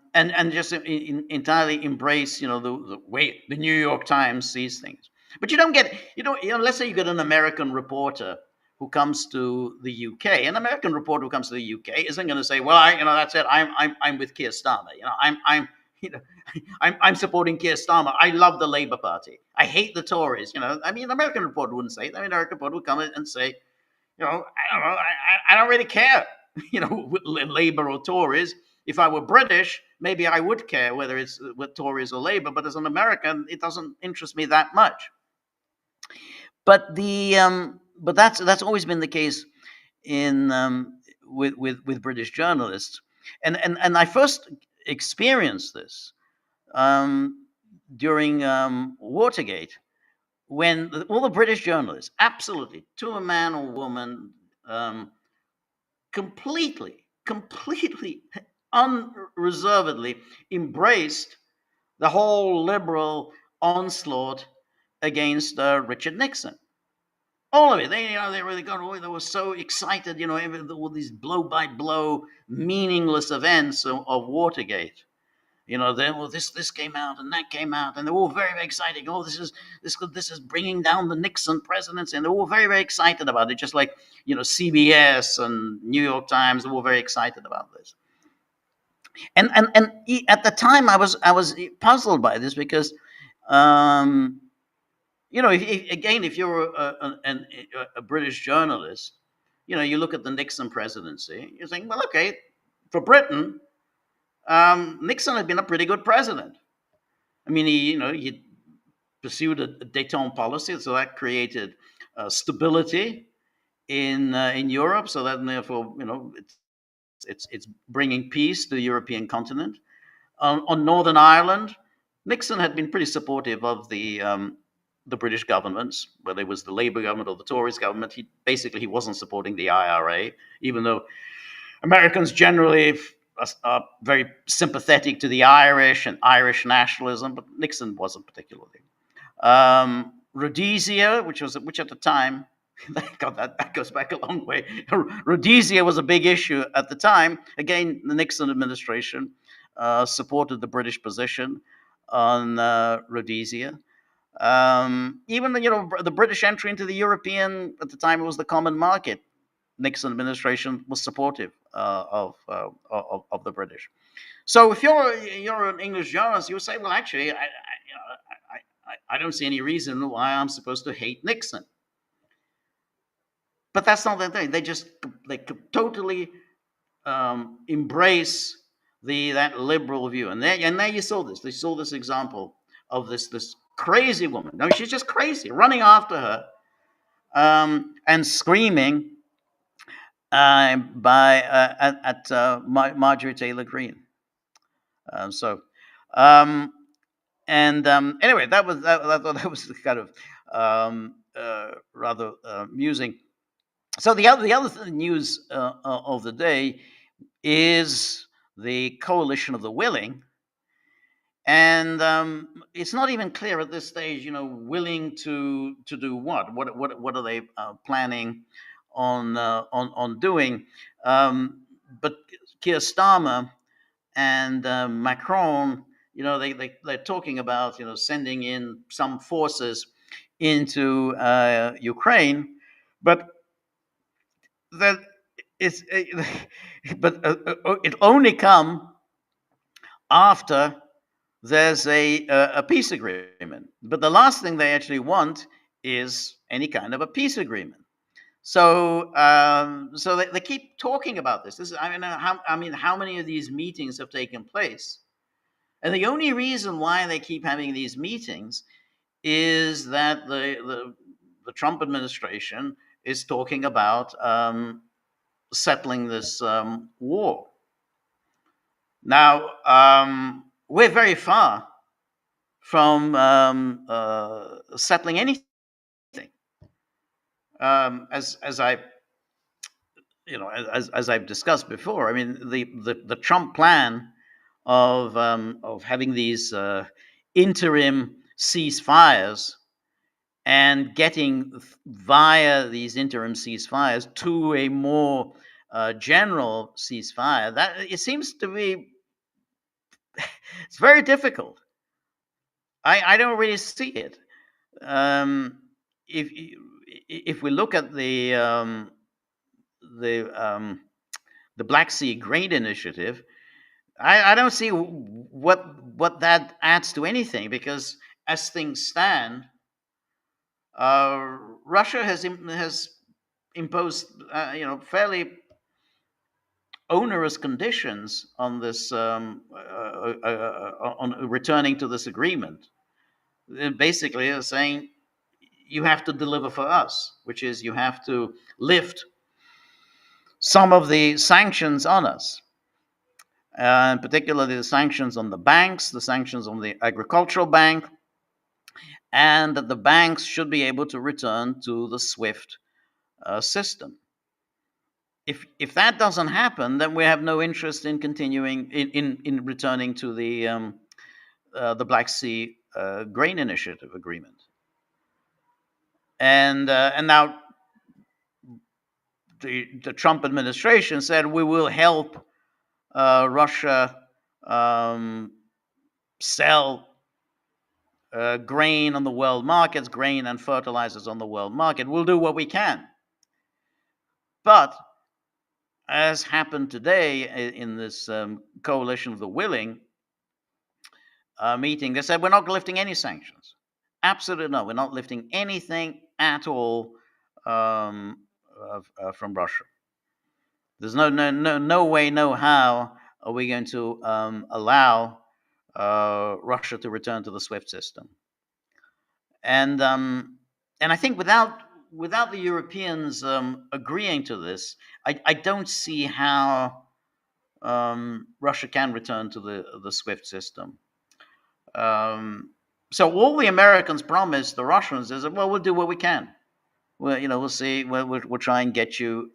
just entirely embrace, you know, the way the New York Times sees things. But you don't get, you know, let's say you get an American reporter who comes to the UK. An American reporter who comes to the UK isn't going to say, well, you know, that's it. I'm with Keir Starmer. You know, I'm supporting Keir Starmer. I love the Labour Party. I hate the Tories. You know, I mean, an American reporter wouldn't say it. I mean, an American reporter would come in and say, you know, I don't know, I don't really care, you know, Labour or Tories. If I were British, maybe I would care whether it's with Tories or Labour, but as an American, it doesn't interest me that much. But but that's always been the case in with British journalists, and I first experienced this during Watergate, when all the British journalists, absolutely, to a man or woman, completely unreservedly embraced the whole liberal onslaught against Richard Nixon. All of it. They really got away. They were so excited, you know, all these blow by blow, meaningless events of Watergate. You know, then this came out and that came out, and they're all very, very excited. Oh, this is bringing down the Nixon presidency, and they're all very, very excited about it. Just like, you know, CBS and New York Times, they're all very excited about this. And at the time, I was puzzled by this because, you know, if you're a British journalist, you know, you look at the Nixon presidency, you think, well, okay, for Britain, Nixon had been a pretty good president. I mean, he pursued a détente policy, so that created stability in Europe. So that therefore, you know, it's bringing peace to the European continent. On Northern Ireland, Nixon had been pretty supportive of the British governments, whether it was the Labour government or the Tories government. He wasn't supporting the IRA, even though Americans generally are very sympathetic to the Irish and Irish nationalism, but Nixon wasn't particularly. Rhodesia, which at the time, God, that goes back a long way. Rhodesia was a big issue at the time. Again, the Nixon administration supported the British position on Rhodesia. Even, you know, the British entry into the European, at the time it was the Common Market, Nixon administration was supportive of the British. So if you're an English journalist, you say, well, actually, I don't see any reason why I'm supposed to hate Nixon. But that's not the thing. They totally embrace that liberal view, and there you saw this. They saw this example of this crazy woman. No, she's just crazy, running after her and screaming at Marjorie Taylor Greene. Anyway, that was kind of rather amusing. So the other news of the day is the coalition of the willing, and it's not even clear at this stage, willing to do what? What are they planning on doing? But Keir Starmer and Macron, they're talking about sending in some forces into Ukraine, but that it's but it only come after there's a peace agreement. But the last thing they actually want is any kind of a peace agreement. So so they keep talking about this. How many of these meetings have taken place? And the only reason why they keep having these meetings is that the Trump administration is talking about settling this war. Now, we're very far from settling anything. As I've discussed before, I mean, the Trump plan of having these interim ceasefires and getting via these interim ceasefires to a more general ceasefire, that it seems to be it's very difficult. I don't really see it. If we look at the Black Sea Grain Initiative, I don't see what that adds to anything, because as things stand, Russia has imposed fairly onerous conditions on this on returning to this agreement. Basically, they're saying you have to deliver for us, which is you have to lift some of the sanctions on us, and particularly the sanctions on the banks, the sanctions on the agricultural bank, and that the banks should be able to return to the SWIFT system. If that doesn't happen, then we have no interest in continuing in returning to the Black Sea Grain Initiative agreement. And now the Trump administration said we will help Russia sell grain on the world markets, grain and fertilizers on the world market. We'll do what we can. But as happened today in this coalition of the willing meeting, they said we're not lifting any sanctions. Absolutely no, we're not lifting anything at all from Russia. There's no way, no how are we going to allow Russia to return to the SWIFT system. And I think without the Europeans agreeing to this, I don't see how Russia can return to the SWIFT system. So all the Americans promised the Russians is, well, we'll do what we can. Well, we'll see. We'll try and get you,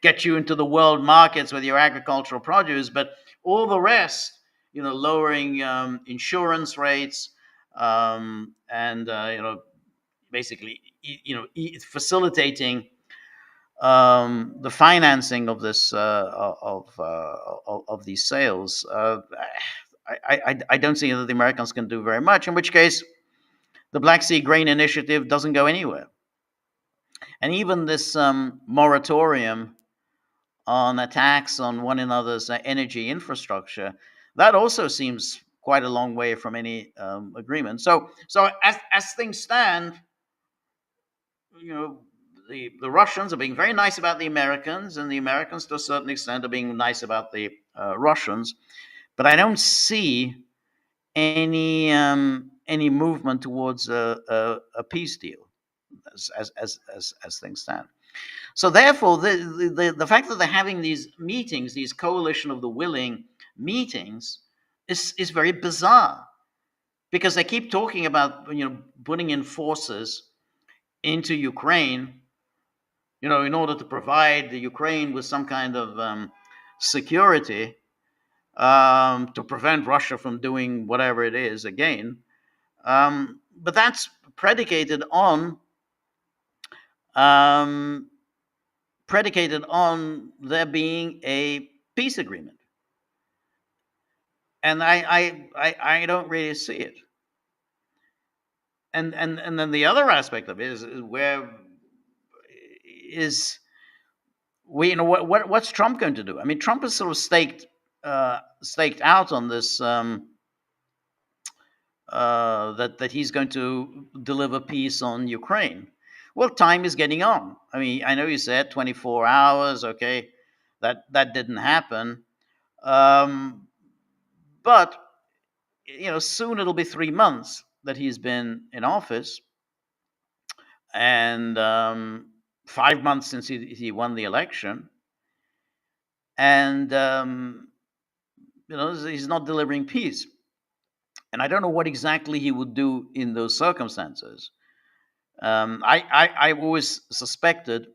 get you into the world markets with your agricultural produce, but all the rest, lowering insurance rates, and basically, facilitating the financing of this of these sales. I don't see that the Americans can do very much. In which case, the Black Sea Grain Initiative doesn't go anywhere. And even this moratorium on attacks on one another's energy infrastructure, that also seems quite a long way from any agreement. So as things stand, you know, the Russians are being very nice about the Americans, and the Americans, to a certain extent, are being nice about the Russians. But I don't see any movement towards a peace deal as things stand. So therefore, the fact that they're having these meetings, these coalition of the willing meetings, is very bizarre, because they keep talking about putting in forces into Ukraine, in order to provide the Ukraine with some kind of security, to prevent Russia from doing whatever it is again. But that's predicated on there being a peace agreement, and I don't really see it. And then the other aspect of it is where is what's Trump going to do? I mean, Trump is sort of staked out on this, that he's going to deliver peace on Ukraine. Well, time is getting on. I mean, I know you said 24 hours. Okay, that didn't happen. But soon it'll be 3 months that he's been in office, and 5 months since he won the election, and he's not delivering peace. And I don't know what exactly he would do in those circumstances. I've always suspected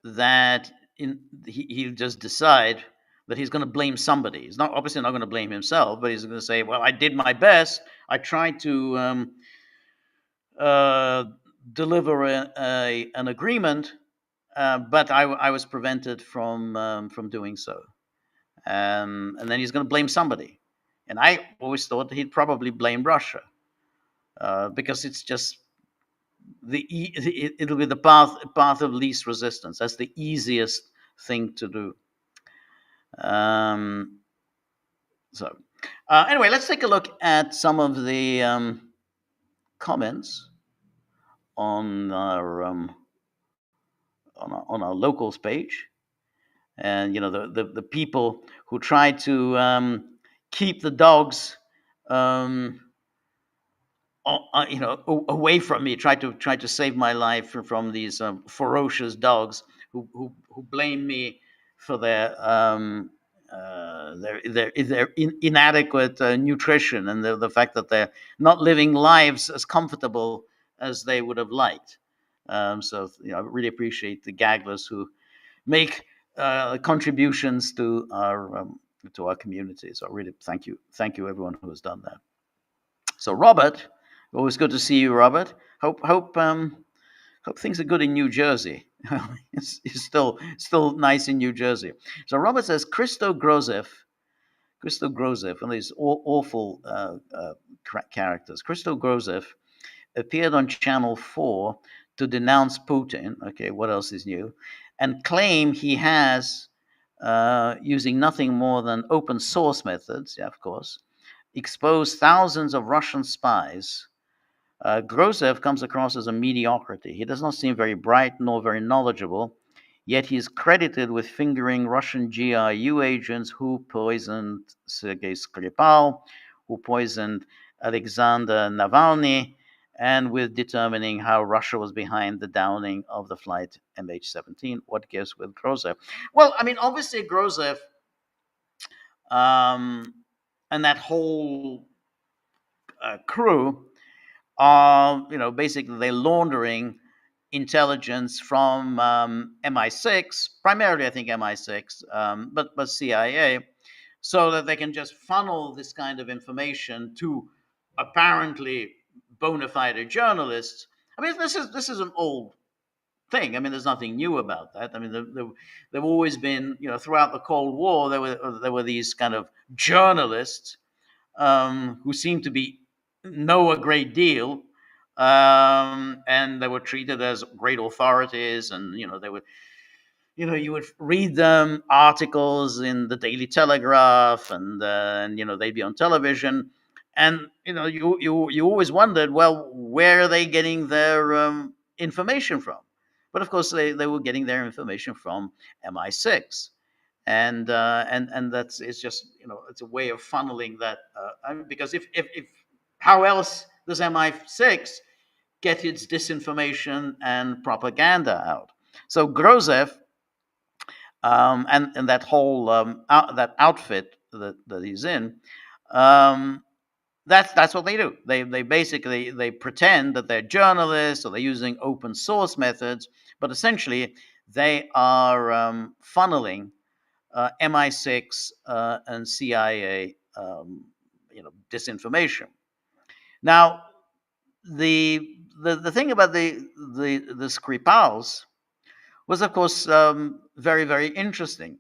that he'll just decide that he's going to blame somebody. He's obviously not going to blame himself, but he's going to say, "Well, I did my best. I tried to deliver an agreement, but I was prevented from doing so." And then he's going to blame somebody. And I always thought he'd probably blame Russia, because it's just it'll be the path of least resistance. That's the easiest thing to do. So anyway, let's take a look at some of the comments on our locals page, and the people who try to keep the dogs away from me, try to save my life from these ferocious dogs who blame me for their inadequate nutrition, and the fact that they're not living lives as comfortable as they would have liked. So I really appreciate the Gagglers who make contributions to our community. So really thank you everyone who has done that. So Robert, always good to see you, Robert. Hope things are good in New Jersey. It's still nice in New Jersey. So Robert says Christo Grozev, one of these awful characters. Christo Grozev appeared on Channel 4 to denounce Putin. Okay, what else is new? And claim he has, using nothing more than open source methods, yeah, of course, exposed thousands of Russian spies. Grozev comes across as a mediocrity. He does not seem very bright nor very knowledgeable, yet he is credited with fingering Russian GRU agents who poisoned Sergei Skripal, who poisoned Alexander Navalny, and with determining how Russia was behind the downing of the flight MH17. What gives with Grozev? Well, I mean, obviously Grozev and that whole crew are, basically they're laundering intelligence from MI6, primarily I think MI6, but CIA, so that they can just funnel this kind of information to apparently bona fide journalists. I mean, this is an old thing. I mean, there's nothing new about that. I mean, there've always been, throughout the Cold War, there were these kind of journalists who seemed to know a great deal, and they were treated as great authorities, and they would, you would read them articles in the Daily Telegraph, and they'd be on television, and you always wondered, well, where are they getting their information from? But of course, they were getting their information from MI6, and that's it's just it's a way of funneling that, because if how else does MI6 get its disinformation and propaganda out? So Grozev, and that whole that outfit that he's in, that's what they do. They basically they pretend that they're journalists, or they're using open source methods, but essentially they are funneling MI6 and CIA disinformation. Now, the thing about the Scripals was, of course, very, very interesting,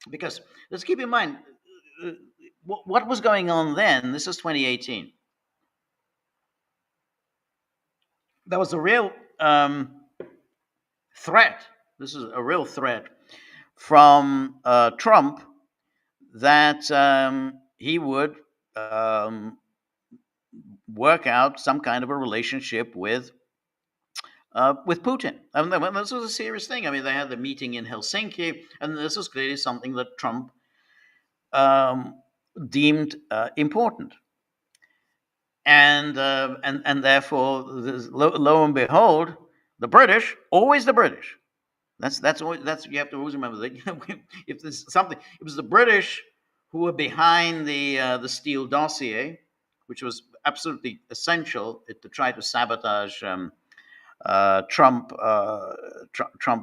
because let's keep in mind what was going on then. This is 2018. There was a real threat. This is a real threat from Trump that he would work out some kind of a relationship with Putin. I mean, this was a serious thing. I mean, they had the meeting in Helsinki, and this was clearly something that Trump deemed important. And therefore, lo and behold, the British, always the British. That's you have to always remember that. If there's something, it was the British who were behind the Steele dossier, which was absolutely essential to try to sabotage Trump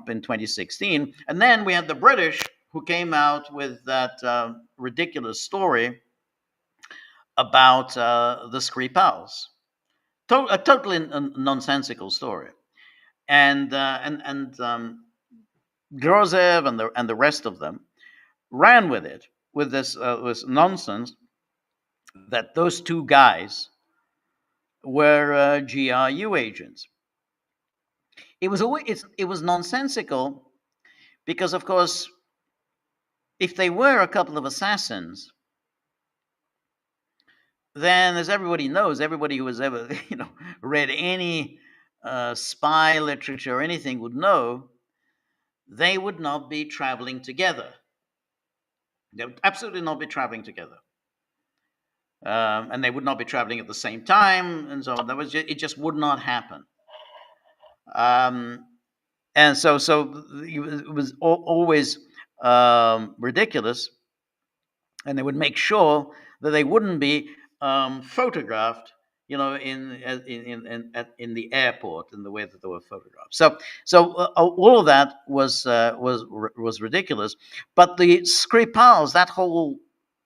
in 2016. And then we had the British who came out with that ridiculous story about the Scripals, a totally nonsensical story, and Grozev and the rest of them ran with it, with this nonsense that those two guys were GRU agents. It was nonsensical because, of course, if they were a couple of assassins, then, as everybody knows, everybody who has ever read any spy literature or anything would know, they would not be traveling together. They would absolutely not be traveling together, and they would not be traveling at the same time, and so on. It just would not happen. And so it was always ridiculous, and they would make sure that they wouldn't be photographed, in the airport in the way that they were photographed. So all of that was ridiculous. But the Scripals, that whole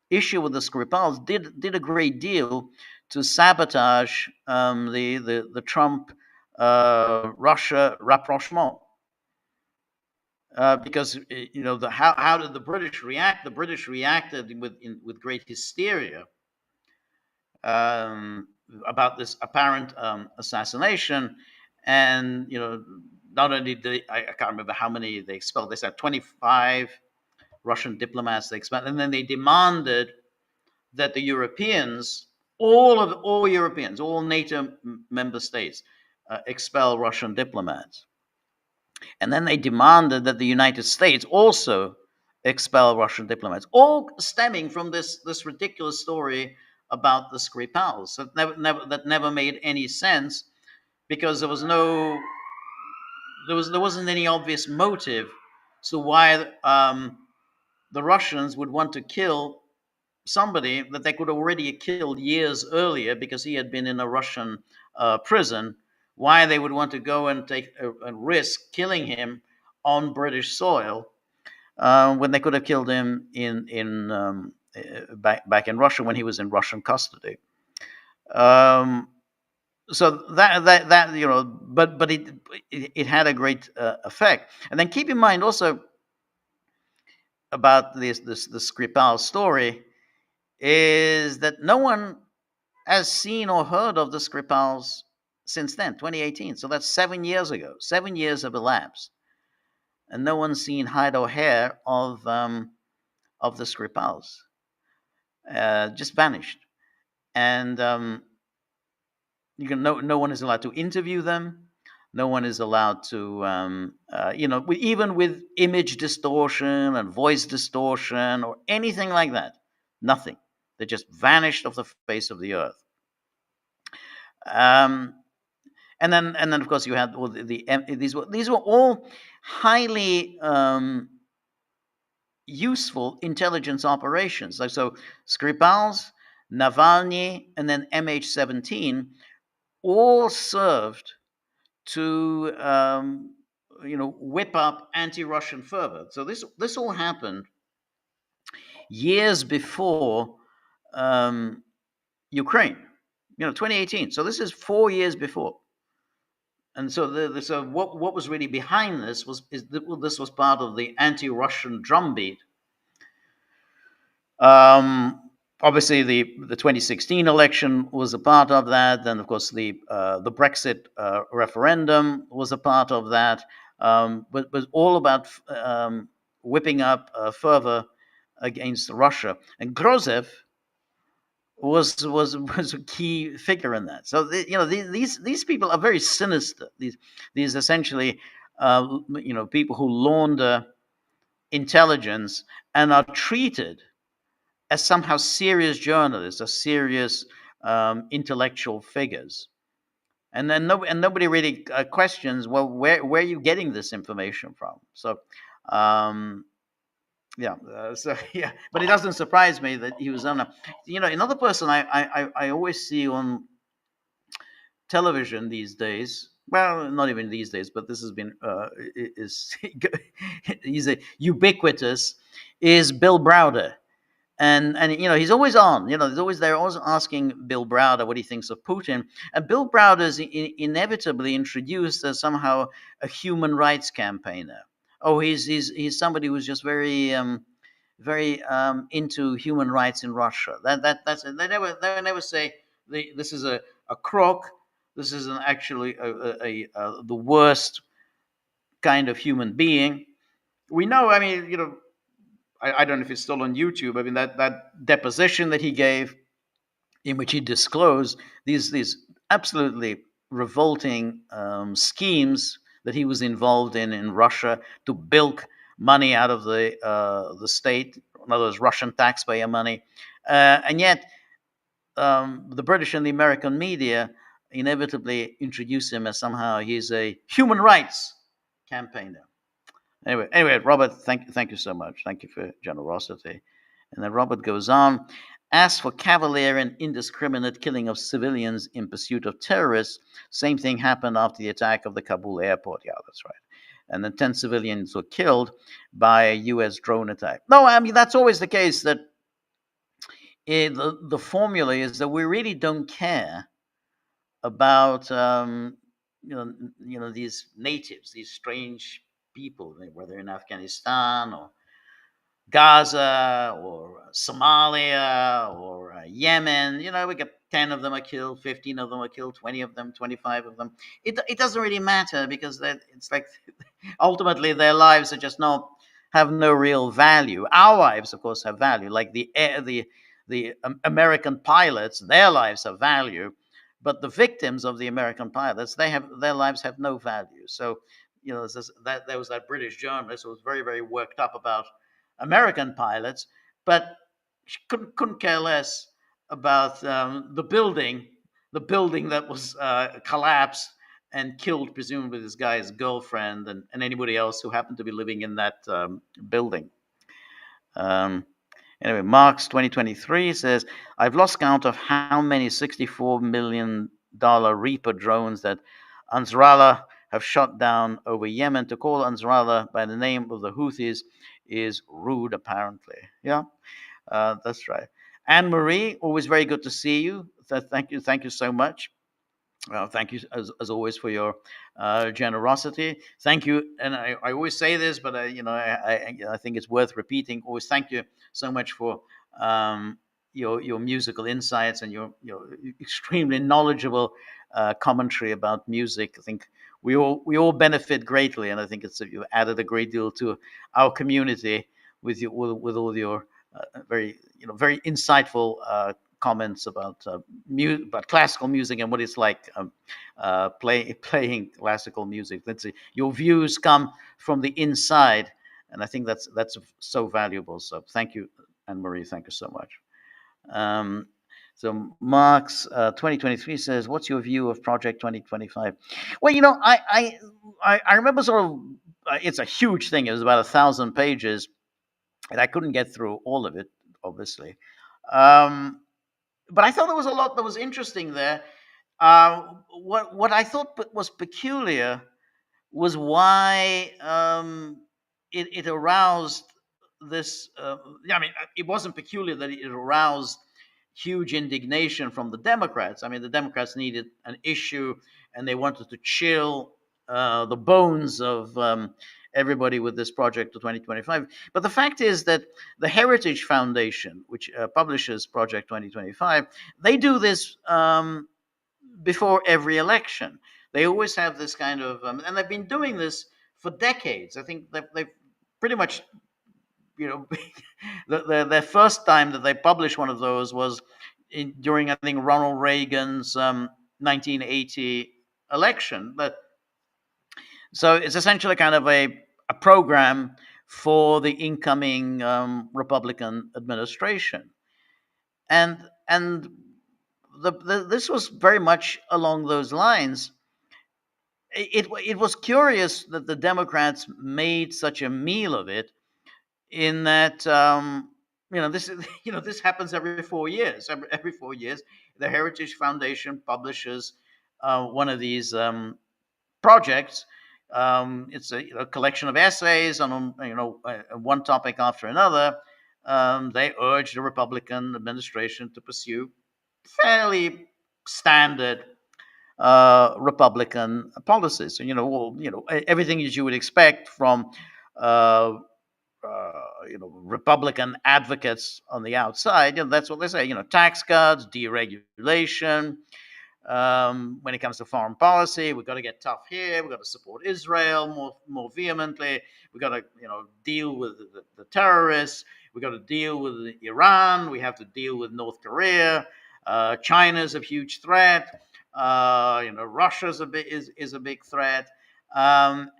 issue with the Scripals, did a great deal to sabotage the Trump Russia rapprochement. Because how did the British react? The British reacted with great hysteria about this apparent assassination, and not only did I can't remember how many they expelled. They said 25 Russian diplomats they expelled, and then they demanded that the Europeans, all Europeans, all NATO member states, expel Russian diplomats. And then they demanded that the United States also expel Russian diplomats, all stemming from this ridiculous story about the Scripals that never made any sense, because there wasn't any obvious motive to why the Russians would want to kill somebody that they could already have killed years earlier because he had been in a Russian prison. Why they would want to go and take a risk killing him on British soil when they could have killed him back in Russia when he was in Russian custody. So but it had a great effect. And then keep in mind also about the Scripal story is that no one has seen or heard of the Scripals since then, 2018. So that's 7 years ago. 7 years have elapsed, and no one's seen hide or hair of the Scripals. Just vanished, and no one is allowed to interview them. No one is allowed to, even with image distortion and voice distortion or anything like that. Nothing. They just vanished off the face of the earth. And then of course you had all these were all highly useful intelligence operations. So Skripal's, Navalny, and then MH17 all served to whip up anti-Russian fervor. So this all happened years before Ukraine, 2018. So this is 4 years before. And so so what was really behind this this was part of the anti-Russian drumbeat. Obviously, the 2016 election was a part of that. Then, of course, the Brexit referendum was a part of that. But was all about whipping up fervor against Russia. And Grozev was a key figure in that. So these people are very sinister. These essentially people who launder intelligence and are treated as somehow serious journalists, as serious intellectual figures, and then nobody really questions, well, where are you getting this information from? So but it doesn't surprise me that he was on another person I always see on television these days. Well, not even these days, but this has been he's a ubiquitous, is Bill Browder. And he's always on. They're always asking Bill Browder what he thinks of Putin. And Bill Browder is inevitably introduced as somehow a human rights campaigner. Oh, he's somebody who's just very into human rights in Russia. That's they never say this is a crook. This is actually the worst kind of human being. We know. I mean, I don't know if it's still on YouTube. I mean, that deposition that he gave, in which he disclosed these absolutely revolting schemes that he was involved in Russia to bilk money out of the state, in other words, Russian taxpayer money, and yet the British and the American media inevitably introduce him as somehow he's a human rights campaigner. Anyway, Robert, thank you so much. Thank you for your generosity. And then Robert goes on, as for cavalier and indiscriminate killing of civilians in pursuit of terrorists, same thing happened after the attack of the Kabul airport. Yeah, that's right. And then 10 civilians were killed by a U.S. drone attack. No, I mean, that's always the case, that the formula is that we really don't care about these natives, these strange people, whether in Afghanistan or Gaza or Somalia or Yemen. We got 10 of them are killed, 15 of them are killed, 20 of them, 25 of them. It doesn't really matter, because it's like ultimately their lives are just have no real value. Our lives, of course, have value. Like the American pilots, their lives have value, but the victims of the American pilots, their lives have no value. So there was that British journalist who was very, very worked up about American pilots, but she couldn't care less about the building that was collapsed and killed, presumably, this guy's girlfriend and anybody else who happened to be living in that building. Anyway, Marx 2023 says, I've lost count of how many $64 million Reaper drones that Ansarallah have shot down over Yemen. To call Ansarallah by the name of the Houthis is rude, apparently. Yeah, that's right. Anne-Marie, always very good to see you. Thank you so much. Thank you, as always, for your generosity. Thank you, and I always say this, but I think it's worth repeating. Always thank you so much for your musical insights and your extremely knowledgeable commentary about music. I think we all benefit greatly, and I think you've added a great deal to our community with all your very very insightful comments about about classical music and what it's like playing classical music. Your views come from the inside, and I think that's so valuable. So thank you, Anne-Marie. Thank you so much. So Marx 2023 says, "What's your view of Project 2025?" Well, I remember sort of it's a huge thing. It was about 1,000 pages, and I couldn't get through all of it, obviously. But I thought there was a lot that was interesting there. What I thought was peculiar was why it aroused this. I mean, it wasn't peculiar that it aroused huge indignation from the Democrats. I mean, the Democrats needed an issue, and they wanted to chill the bones of everybody with this project to 2025. But the fact is that the Heritage Foundation, which publishes Project 2025, they do this before every election. They always have this kind of, and they've been doing this for decades. I think they've pretty much, the first time that they published one of those was during, I think, Ronald Reagan's 1980 election. But so it's essentially kind of a program for the incoming Republican administration, and this was very much along those lines. It was curious that the Democrats made such a meal of it, in that this happens every 4 years. Every 4 years, the Heritage Foundation publishes one of these projects. It's a collection of essays on one topic after another. They urge the Republican administration to pursue fairly standard Republican policies. Everything as you would expect from Republican advocates on the outside. That's what they say. Tax cuts, deregulation. When it comes to foreign policy, we've got to get tough here. We've got to support Israel more vehemently. We've got to deal with the terrorists. We've got to deal with Iran. We have to deal with North Korea. China's a huge threat. Russia's is a big threat. And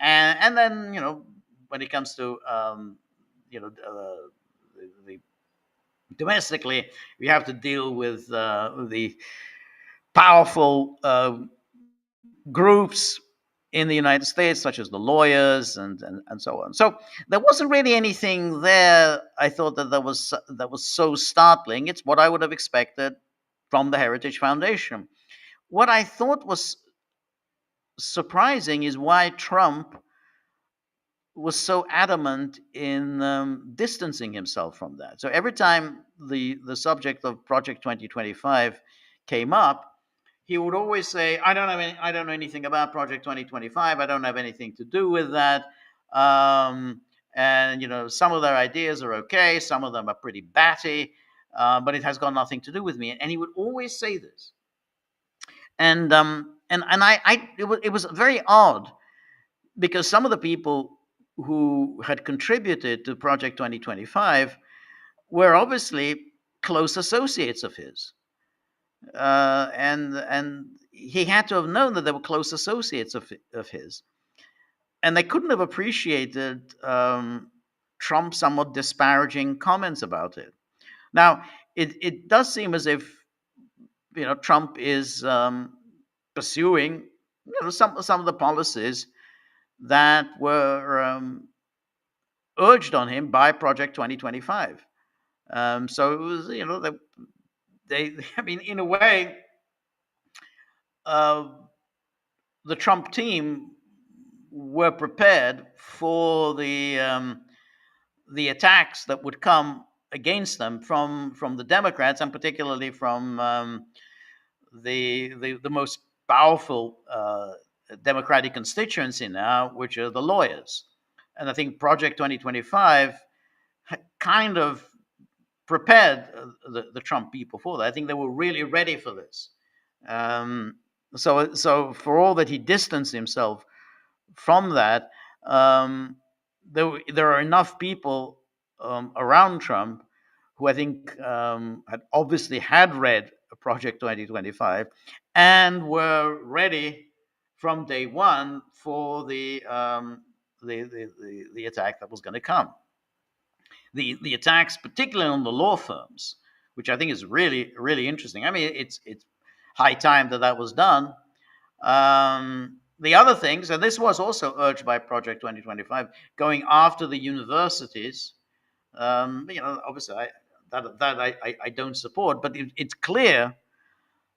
then when it comes to the domestically, we have to deal with the powerful groups in the United States, such as the lawyers and so on. So there wasn't really anything there, I thought, that was so startling. It's what I would have expected from the Heritage Foundation. What I thought was surprising is why Trump was so adamant in distancing himself from that. So every time the subject of Project 2025 came up, he would always say, I don't know anything about Project 2025. I don't have anything to do with that. And some of their ideas are okay. Some of them are pretty batty, but it has got nothing to do with me. And he would always say this. And it was very odd, because some of the people who had contributed to Project 2025 were obviously close associates of his. And he had to have known that they were close associates of his. And they couldn't have appreciated Trump's somewhat disparaging comments about it. Now, it does seem as if Trump is pursuing some of the policies that were urged on him by Project 2025. So it was, I mean, in a way, the Trump team were prepared for the attacks that would come against them from the Democrats, and particularly from the most powerful Democratic constituency now, which are the lawyers. And I think Project 2025 kind of prepared the Trump people for that. I think they were really ready for this. So for all that he distanced himself from that, there are enough people around Trump who I think had obviously had read Project 2025 and were ready from day one for the attack that was going to come. The attacks, particularly on the law firms, which I think is really, really interesting. I mean, it's high time that was done. The other things, and this was also urged by Project 2025, going after the universities. Obviously, I don't support, but it's clear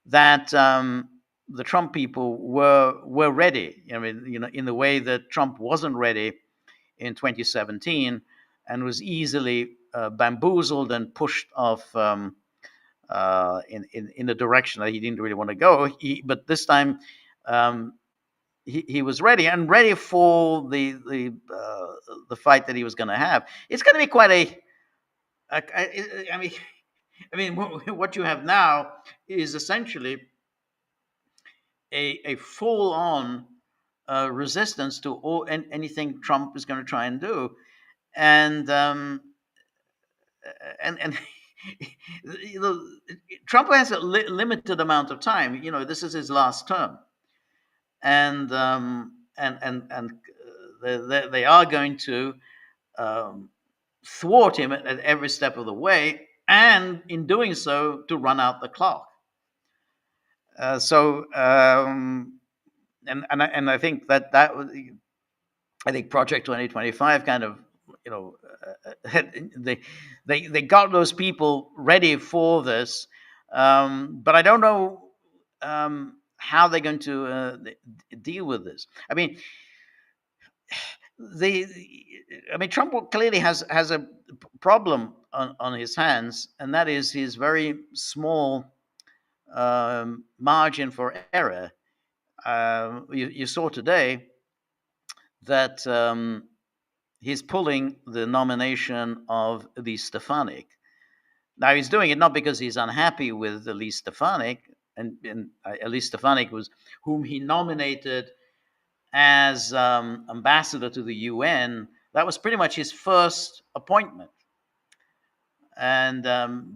that the Trump people were ready. I mean, in the way that Trump wasn't ready in 2017 and was easily bamboozled and pushed off in a direction that he didn't really want to go. But this time he was ready and ready for the fight that he was going to have. It's going to be quite I mean, what you have now is essentially a full-on resistance to anything Trump is going to try and do, and Trump has a limited amount of time. This is his last term, and they are going to thwart him at every step of the way, and in doing so, to run out the clock. And I think I think Project 2025 kind of they got those people ready for this, but I don't know how they're going to deal with this. I mean, Trump clearly has a problem on his hands, and that is his very small margin for error. You saw today that he's pulling the nomination of Elise Stefanik. Now, he's doing it not because he's unhappy with Elise Stefanik, and Elise Stefanik was whom he nominated as ambassador to the UN. That was pretty much his first appointment. And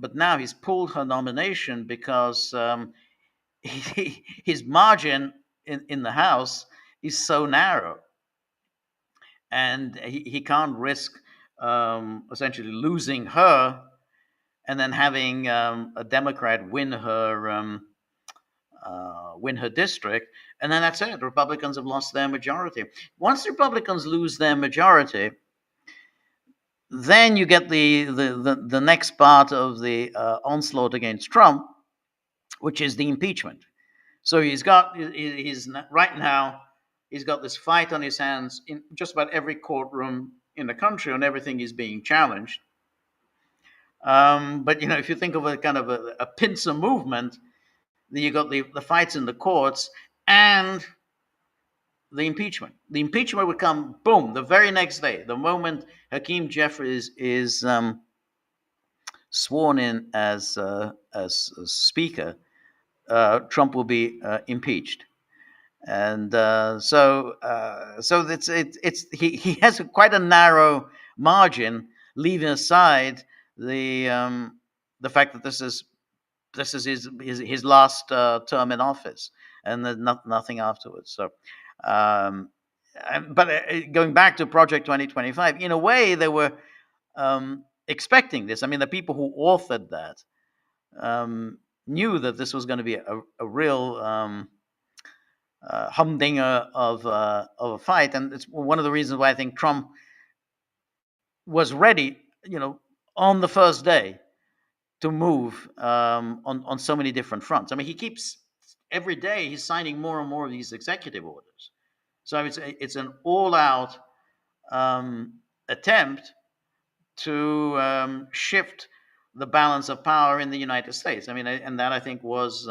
but now he's pulled her nomination because his margin in the House is so narrow, and he can't risk essentially losing her and then having a Democrat win her district, and then that's it. Republicans have lost their majority. Once Republicans lose their majority, then you get the next part of the onslaught against Trump, which is the impeachment. So he's right now he's got this fight on his hands in just about every courtroom in the country, and everything is being challenged. But if you think of a kind of a pincer movement, then you got the fights in the courts and the impeachment. The impeachment would come, boom, the very next day. The moment Hakeem Jeffries is sworn in as Speaker, Trump will be impeached, and so he has quite a narrow margin, leaving aside the fact that this is his last term in office, and there's nothing afterwards. So. But going back to Project 2025, in a way, they were expecting this. I mean, the people who authored that knew that this was going to be a real humdinger of a fight, and it's one of the reasons why I think Trump was ready, on the first day to move on so many different fronts. I mean, he keeps every day he's signing more and more of these executive orders. So it's an all-out attempt to shift the balance of power in the United States. I mean, and that I think was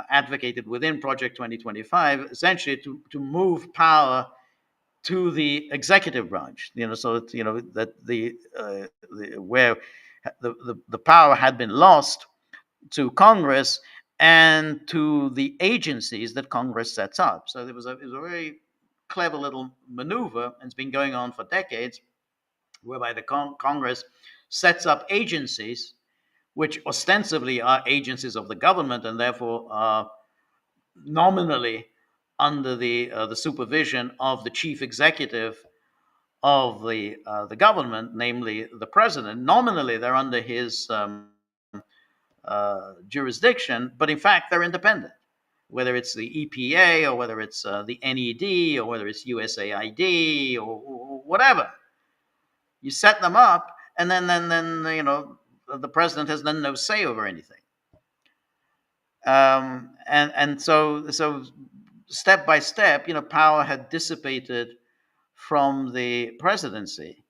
advocated within Project 2025, essentially to move power to the executive branch. So that that where the power had been lost to Congress, and to the agencies that Congress sets up. So it was a very clever little maneuver, and it's been going on for decades, whereby the Congress sets up agencies which ostensibly are agencies of the government and therefore are nominally under the supervision of the chief executive of the government, namely the president. Nominally, they're under his jurisdiction, but in fact, they're independent. Whether it's the EPA or whether it's the NED or whether it's USAID or whatever, you set them up, and then the president has then no say over anything. And so step by step, power had dissipated from the presidency,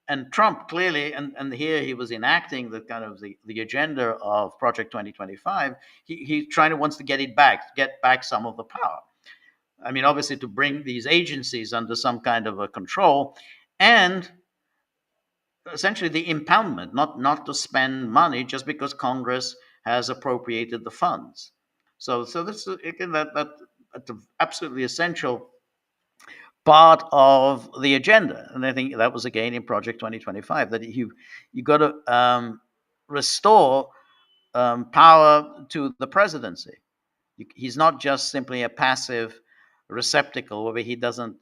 and Trump clearly, and here he was enacting the kind of the agenda of Project 2025. He wants to get back some of the power. I mean, obviously, to bring these agencies under some kind of a control, and essentially the impoundment, not to spend money just because Congress has appropriated the funds. So this is again that's absolutely essential part of the agenda, and I think that was again in Project 2025 that you got to restore power to the presidency. He's not just simply a passive receptacle where he doesn't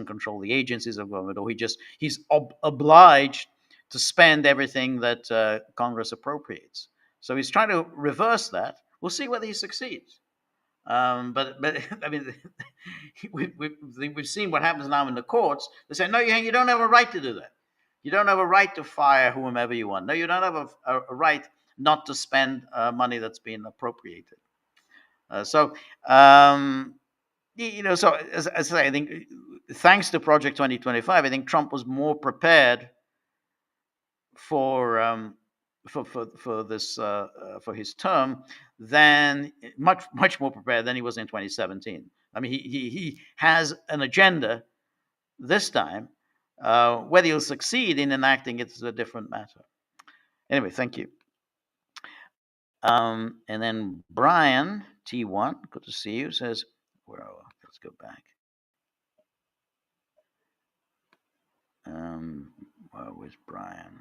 control the agencies of government, or he's obliged to spend everything that Congress appropriates. So he's trying to reverse that. We'll see whether he succeeds. But I mean, we've seen what happens now in the courts. They say, no, you don't have a right to do that. You don't have a right to fire whomever you want. No, you don't have a right not to spend money that's been appropriated. So as I say, I think thanks to Project 2025, I think Trump was more prepared for this for his term than much more prepared than he was in 2017. I mean, he has an agenda this time. Whether he'll succeed in enacting it is a different matter. Anyway, thank you. And then Brian T1, good to see you, says, let's go back. Where's Brian?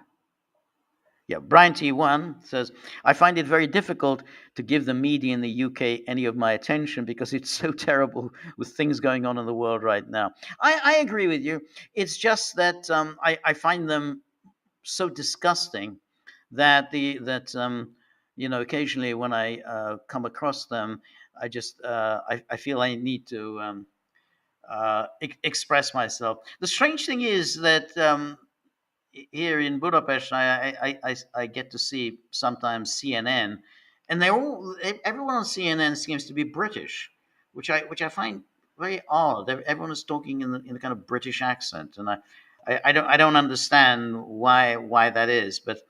Yeah, Brian T1 says, I find it very difficult to give the media in the UK any of my attention because it's so terrible with things going on in the world right now. I agree with you. It's just that I find them so disgusting that occasionally when I come across them, I just I feel I need to express myself. The strange thing is that here in Budapest, I get to see sometimes CNN, and everyone on CNN seems to be British, which I find very odd. Everyone is talking in a kind of British accent, and I don't understand why that is, but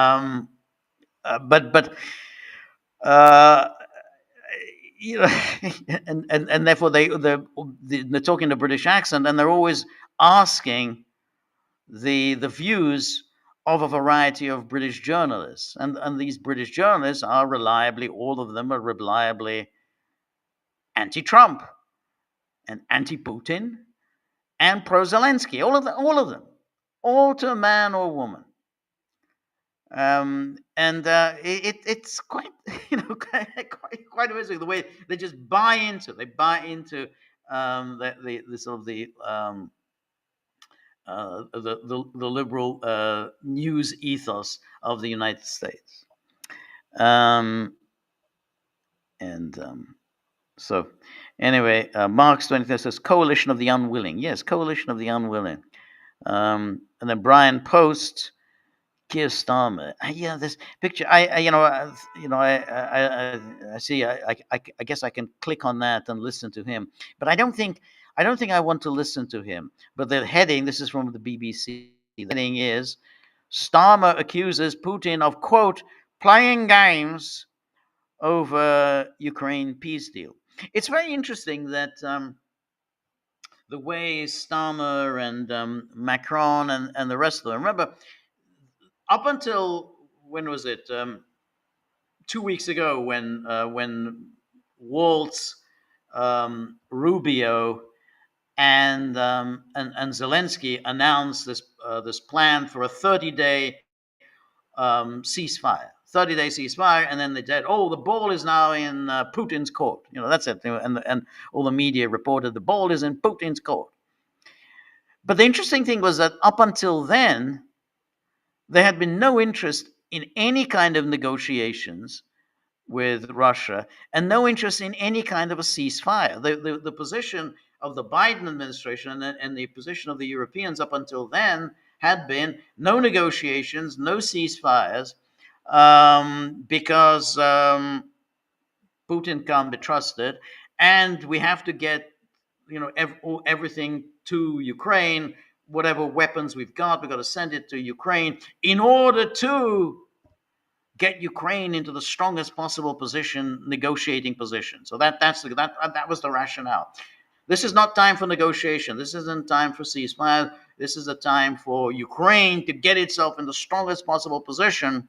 and therefore they're talking in a British accent, and they're always asking the views of a variety of British journalists, and these British journalists are all of them are reliably anti-Trump and anti-Putin and pro-Zelensky, all of them, all to a man or woman. It's quite quite amazing the way they just buy into the sort of the liberal news ethos of the United States. So anyway, Marx 23 says coalition of the unwilling. Yes, coalition of the unwilling. And then Brian Post, Keir Starmer. Yeah, this picture. I see. I guess I can click on that and listen to him. But I don't think I want to listen to him. But the heading. This is from the BBC. The heading is Starmer accuses Putin of quote playing games over Ukraine peace deal. It's very interesting that the way Starmer and Macron and the rest of them. Remember, up until when was it? 2 weeks ago when Waltz, Rubio, and Zelensky announced this plan for a 30-day ceasefire. 30-day ceasefire, and then they said, "Oh, the ball is now in Putin's court." That's it. And all the media reported the ball is in Putin's court. But the interesting thing was that up until then, there had been no interest in any kind of negotiations with Russia, and no interest in any kind of a ceasefire. The position of the Biden administration and the position of the Europeans up until then had been no negotiations, no ceasefires, because Putin can't be trusted, and we have to get everything to Ukraine. Whatever weapons we've got to send it to Ukraine in order to get Ukraine into the strongest possible position, negotiating position. So that was the rationale. This is not time for negotiation. This isn't time for ceasefire. This is a time for Ukraine to get itself in the strongest possible position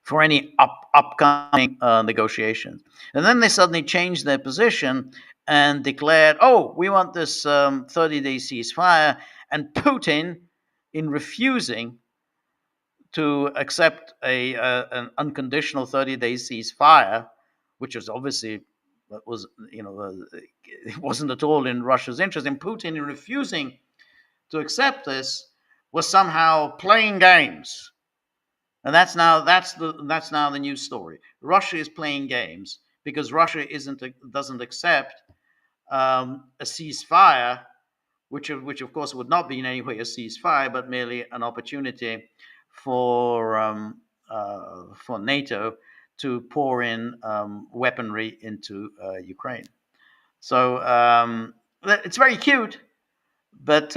for any upcoming negotiations. And then they suddenly changed their position and declared, "Oh, we want this 30-day ceasefire." And Putin, in refusing to accept an unconditional 30-day ceasefire, which was obviously it wasn't at all in Russia's interest, and Putin, in refusing to accept this, was somehow playing games. And that's now the new story. Russia is playing games because Russia doesn't accept a ceasefire, which of course would not be in any way a ceasefire, but merely an opportunity for NATO to pour in weaponry into Ukraine. So it's very cute, but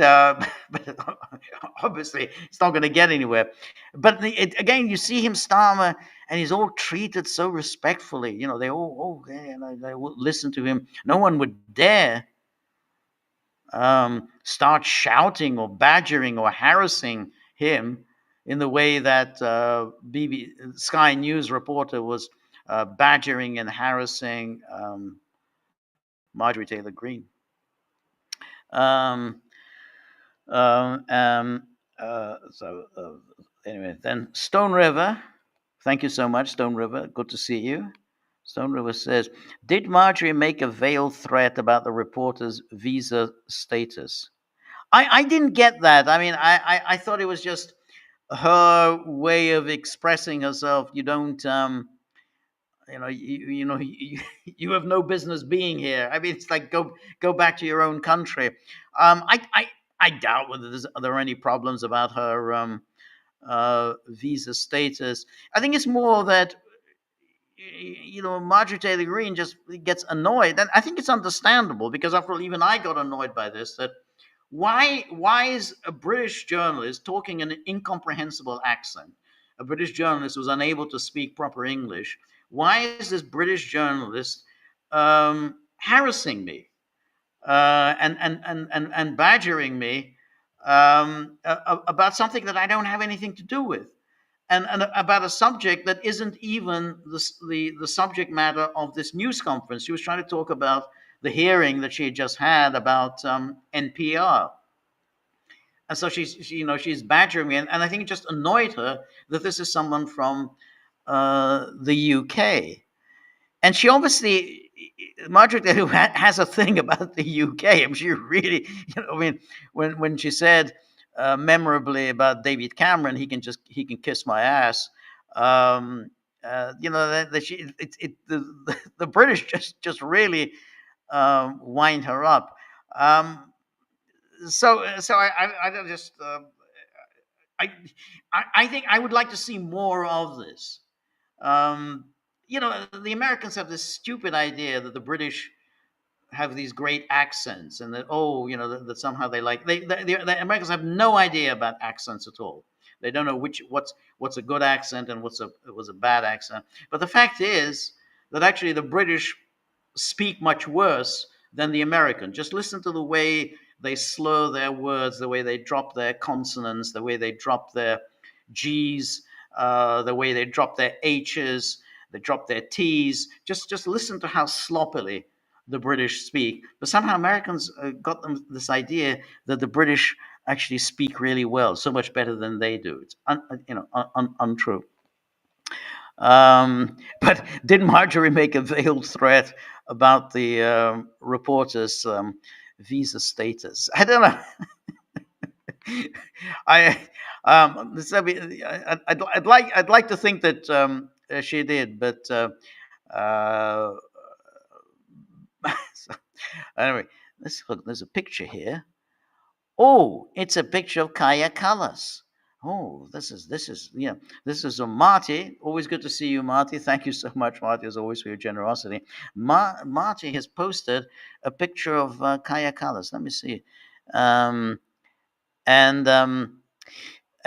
obviously it's not going to get anywhere. But again, you see him stammer, and he's all treated so respectfully. They all they listen to him. No one would dare start shouting or badgering or harassing him in the way that Sky News reporter was badgering and harassing Marjorie Taylor Greene. Anyway, then Stone River, thank you so much, Stone River. Good to see you. Stone River says, "Did Marjorie make a veiled threat about the reporter's visa status?" I didn't get that. I mean, I thought it was just her way of expressing herself. You don't, you have no business being here. I mean, it's like go back to your own country. I doubt whether there are any problems about her visa status. I think it's more that Marjorie Taylor Greene just gets annoyed, and I think it's understandable because after all, even I got annoyed by this. That why is a British journalist talking in an incomprehensible accent? A British journalist who's unable to speak proper English. Why is this British journalist harassing me and badgering me about something that I don't have anything to do with, and about a subject that isn't even the subject matter of this news conference? She was trying to talk about the hearing that she had just had about NPR. And so she's badgering me, and I think it just annoyed her that this is someone from the UK. And she obviously, Marjorie, who has a thing about the UK, I mean, she really, when she said memorably about David Cameron, he can kiss my ass. The British just really wind her up. So I think I would like to see more of this. The Americans have this stupid idea that the British have these great accents, and that that somehow they like the Americans have no idea about accents at all. They don't know what's a good accent and what's a bad accent. But the fact is that actually the British speak much worse than the American. Just listen to the way they slur their words, the way they drop their consonants, the way they drop their G's the way they drop their H's, they drop their T's. Just listen to how sloppily the British speak. But somehow Americans got them this idea that the British actually speak really well, so much better than they do. It's untrue. But did Marjorie make a veiled threat about the reporter's visa status? I don't know. I'd like to think that she did, but so anyway, let's look. There's a picture here. Oh, it's a picture of Kaja Kallas. Oh, this is a Marty. Always good to see you, Marty. Thank you so much, Marty, as always, for your generosity. Marty has posted a picture of Kaja Kallas. Let me see. And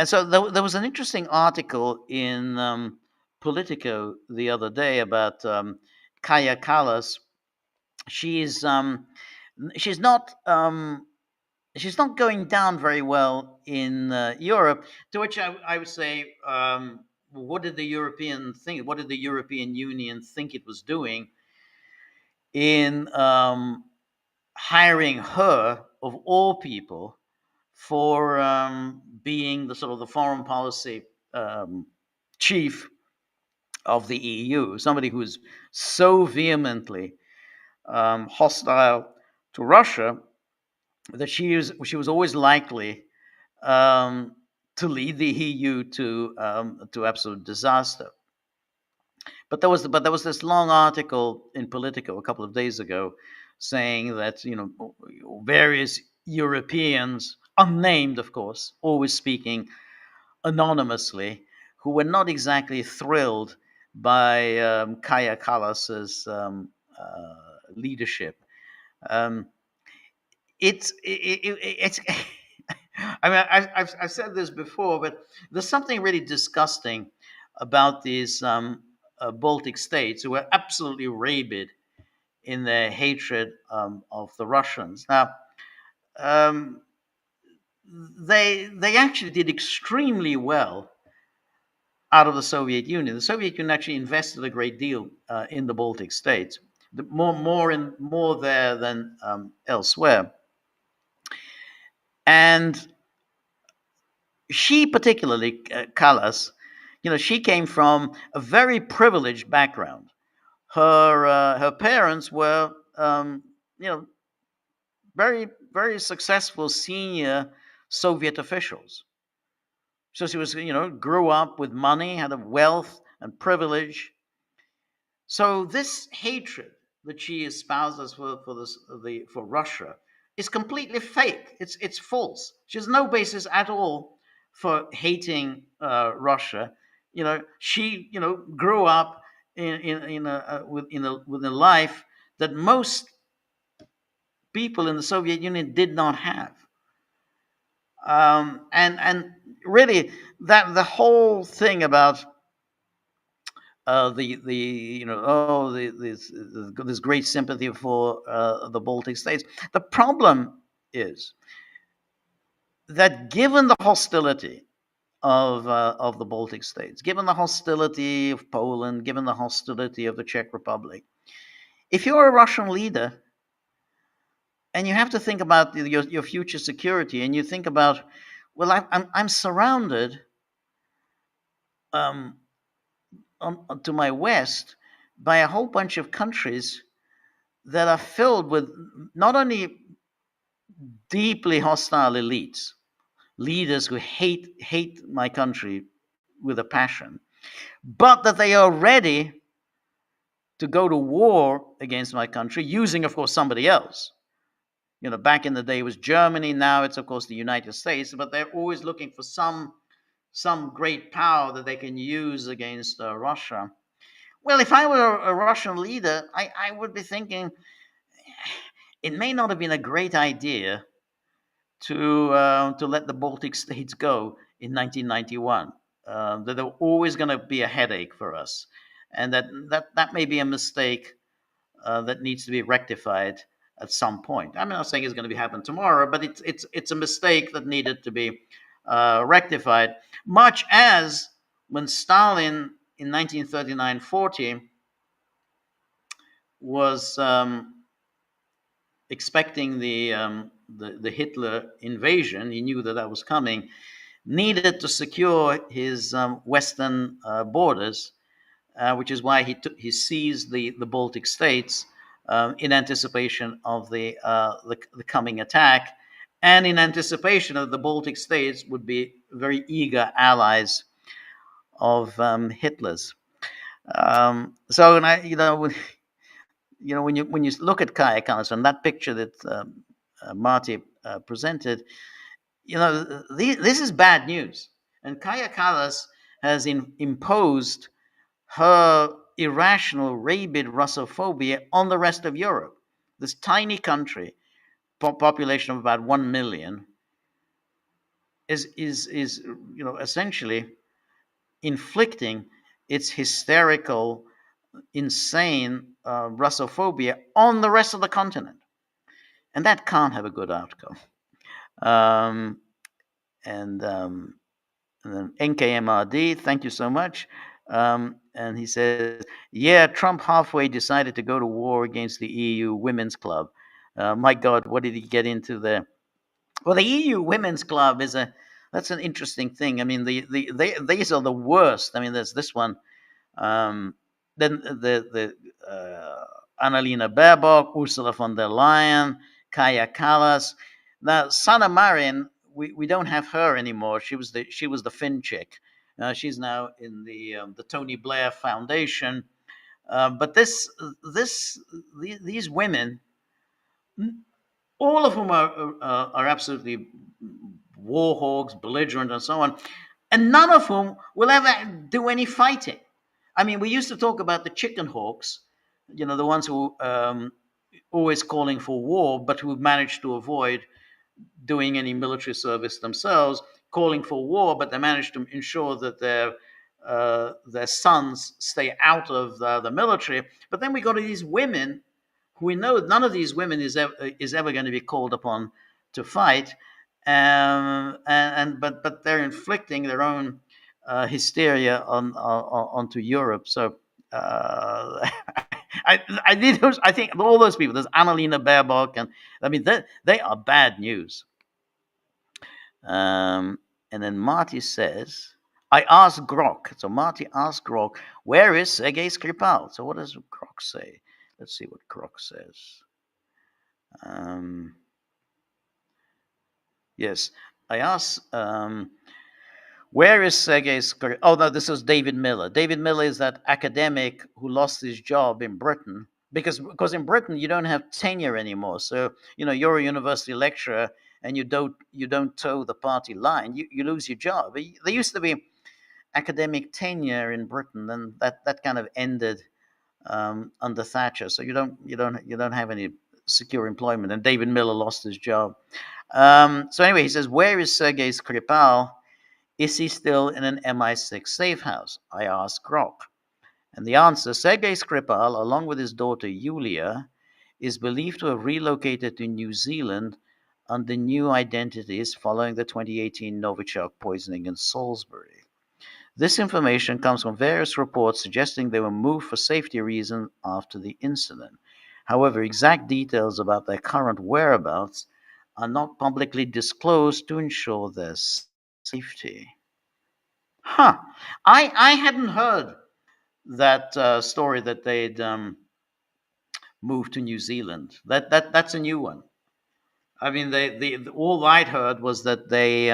so there was an interesting article in Politico the other day about Kaja Kallas. She's not going down very well in Europe. To which I would say, what did the European think? What did the European Union think it was doing in hiring her, of all people, for being the sort of the foreign policy chief of the EU, somebody who's so vehemently hostile to Russia that she was always likely to lead the EU to absolute disaster. But there was this long article in Politico a couple of days ago saying that various Europeans, unnamed of course, always speaking anonymously, who were not exactly thrilled by Kaja Kallas's leadership. It's I mean, I've said this before, but there's something really disgusting about these Baltic states who are absolutely rabid in their hatred of the Russians. Now, they actually did extremely well out of the Soviet Union. The Soviet Union actually invested a great deal in the Baltic states, more there than elsewhere. And she particularly, Kallas, she came from a very privileged background. Her parents were, very, very successful senior Soviet officials. So she was, grew up with money, had a wealth and privilege. So this hatred that she espouses for Russia is completely fake. It's false. She has no basis at all for hating Russia. She grew up with a life that most people in the Soviet Union did not have. And really, that the whole thing about this great sympathy for the Baltic states. The problem is that given the hostility of the Baltic states, given the hostility of Poland, given the hostility of the Czech Republic, if you're a Russian leader and you have to think about your future security, and you think about, well, I'm surrounded to my west by a whole bunch of countries that are filled with not only deeply hostile elites, leaders who hate my country with a passion, but that they are ready to go to war against my country using, of course, somebody else. Back in the day it was Germany, now it's, of course, the United States, but they're always looking for some great power that they can use against Russia. Well, if I were a Russian leader, I would be thinking it may not have been a great idea to let the Baltic states go in 1991. That they're always going to be a headache for us, and that may be a mistake that needs to be rectified at some point. I'm not saying it's going to happen tomorrow, but it's a mistake that needed to be rectified. Much as when Stalin in 1939-40 was expecting the Hitler invasion, he knew that was coming, needed to secure his western borders, which is why he seized the Baltic states in anticipation of the coming attack, and in anticipation of the Baltic states would be very eager allies of Hitler's. So, and when you look at Kaja Kallas and that picture that Marty presented, this is bad news. And Kaja Kallas has imposed her irrational, rabid Russophobia on the rest of Europe. This tiny country, population of about 1 million, is essentially inflicting its hysterical, insane Russophobia on the rest of the continent, and that can't have a good outcome. And then NKMRD, thank you so much. And he says, yeah, Trump halfway decided to go to war against the EU Women's Club. My God, what did he get into there? Well, the EU Women's Club that's an interesting thing. I mean, these are the worst. I mean, there's this one. Then the Annalena Baerbock, Ursula von der Leyen, Kaja Kallas. Now, Sanna Marin, we don't have her anymore. She was the Finn chick. She's now in the Tony Blair Foundation. But these women, all of whom are absolutely war hogs, belligerent, and so on, and none of whom will ever do any fighting. I mean, we used to talk about the chicken hawks, the ones who always calling for war, but who managed to avoid doing any military service themselves, calling for war, but they managed to ensure that their sons stay out of the military. But then we got these women who we know none of these women is ever going to be called upon to fight, but they're inflicting their own hysteria onto Europe. So I think all those people. There's Annalena Baerbock, and I mean they are bad news. And then Marty says, I asked Grok. So Marty asked Grok, where is Sergei Skripal? So what does Grok say? Let's see what Grok says. Yes, I asked, where is Sergei Skripal? Oh, no, this is David Miller. David Miller is that academic who lost his job in Britain because in Britain you don't have tenure anymore. So, you're a university lecturer and you don't toe the party line, you lose your job. There used to be academic tenure in Britain, and that kind of ended under Thatcher. So you don't have any secure employment. And David Miller lost his job. So anyway, he says, where is Sergei Skripal? Is he still in an MI6 safe house? I asked Grok. And the answer, Sergei Skripal, along with his daughter Yulia, is believed to have relocated to New Zealand under new identities following the 2018 Novichok poisoning in Salisbury. This information comes from various reports suggesting they were moved for safety reasons after the incident. However, exact details about their current whereabouts are not publicly disclosed to ensure their safety. I hadn't heard that story that they'd moved to New Zealand. That's a new one. I mean, all I'd heard was that they.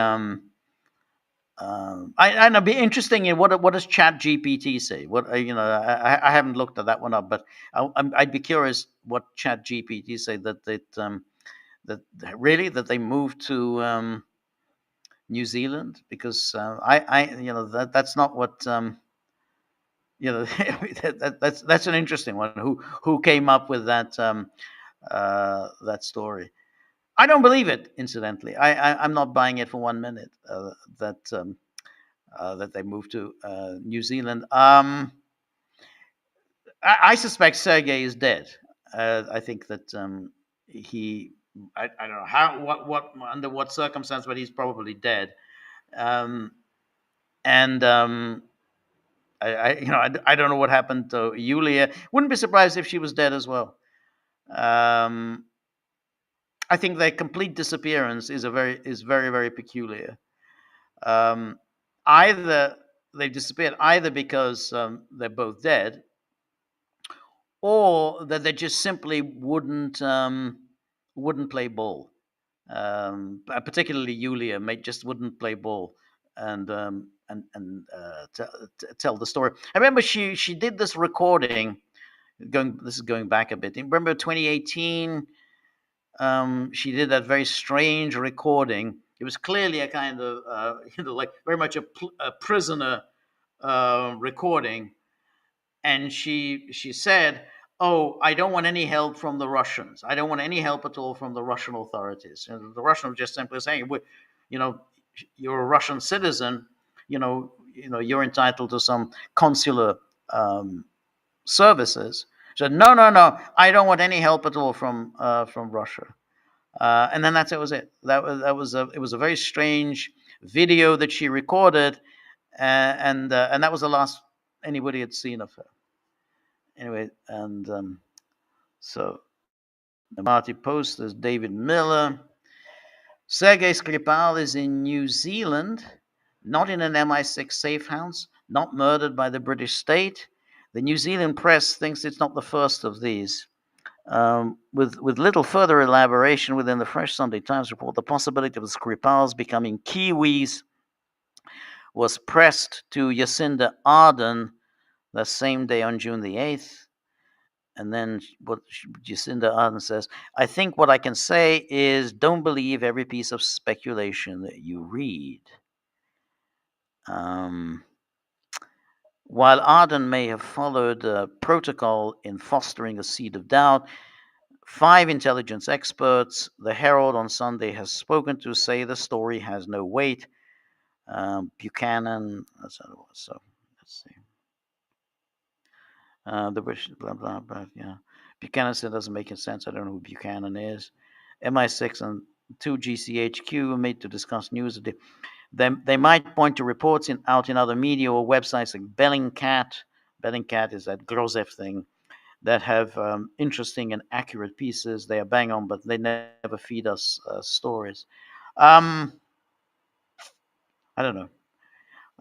It'd be interesting. What does ChatGPT say? I haven't looked at that one up, but I'd be curious what ChatGPT say that they moved to New Zealand, because that's not what that's an interesting one. Who came up with that that story? I don't believe it. Incidentally, I'm not buying it for 1 minute that they moved to New Zealand. I suspect Sergei is dead. I think that he. I don't know what under what circumstance, but he's probably dead. And I don't know what happened to Yulia. Wouldn't be surprised if she was dead as well. I think their complete disappearance is very, very peculiar. Either they've disappeared either because they're both dead, or that they just simply wouldn't play ball. Particularly Yulia, just wouldn't play ball and tell the story. I remember she did this recording. This is going back a bit. Remember 2018? She did that very strange recording. It was clearly a kind of like very much a prisoner recording, and she said, "Oh, I don't want any help from the Russians. I don't want any help at all from the Russian authorities." And the Russians were just simply saying, "You know, you're a Russian citizen. You're entitled to some consular services." She said, "No, no, no. I don't want any help at all from Russia." And then that was it. It was a very strange video that she recorded, and that was the last anybody had seen of her. Anyway, and so the Marty Post, there's David Miller. Sergei Skripal is in New Zealand, not in an MI6 safe house, not murdered by the British state. The New Zealand press thinks it's not the first of these. With little further elaboration within the Fresh Sunday Times report, the possibility of the Skripals becoming Kiwis was pressed to Jacinda Ardern the same day on June the 8th. And then what Jacinda Ardern says, "I think what I can say is don't believe every piece of speculation that you read." While Ardern may have followed protocol in fostering a seed of doubt, 5 intelligence experts the Herald on Sunday has spoken to say the story has no weight. Buchanan, so let's see. The British, blah, blah, blah, yeah. Buchanan said it doesn't make any sense. I don't know who Buchanan is. MI6 and 2 GCHQ were made to discuss news. They might point to reports out in other media or websites like Bellingcat. Bellingcat is that Grozev thing, that have interesting and accurate pieces. They are bang on, but they never feed us stories. I don't know.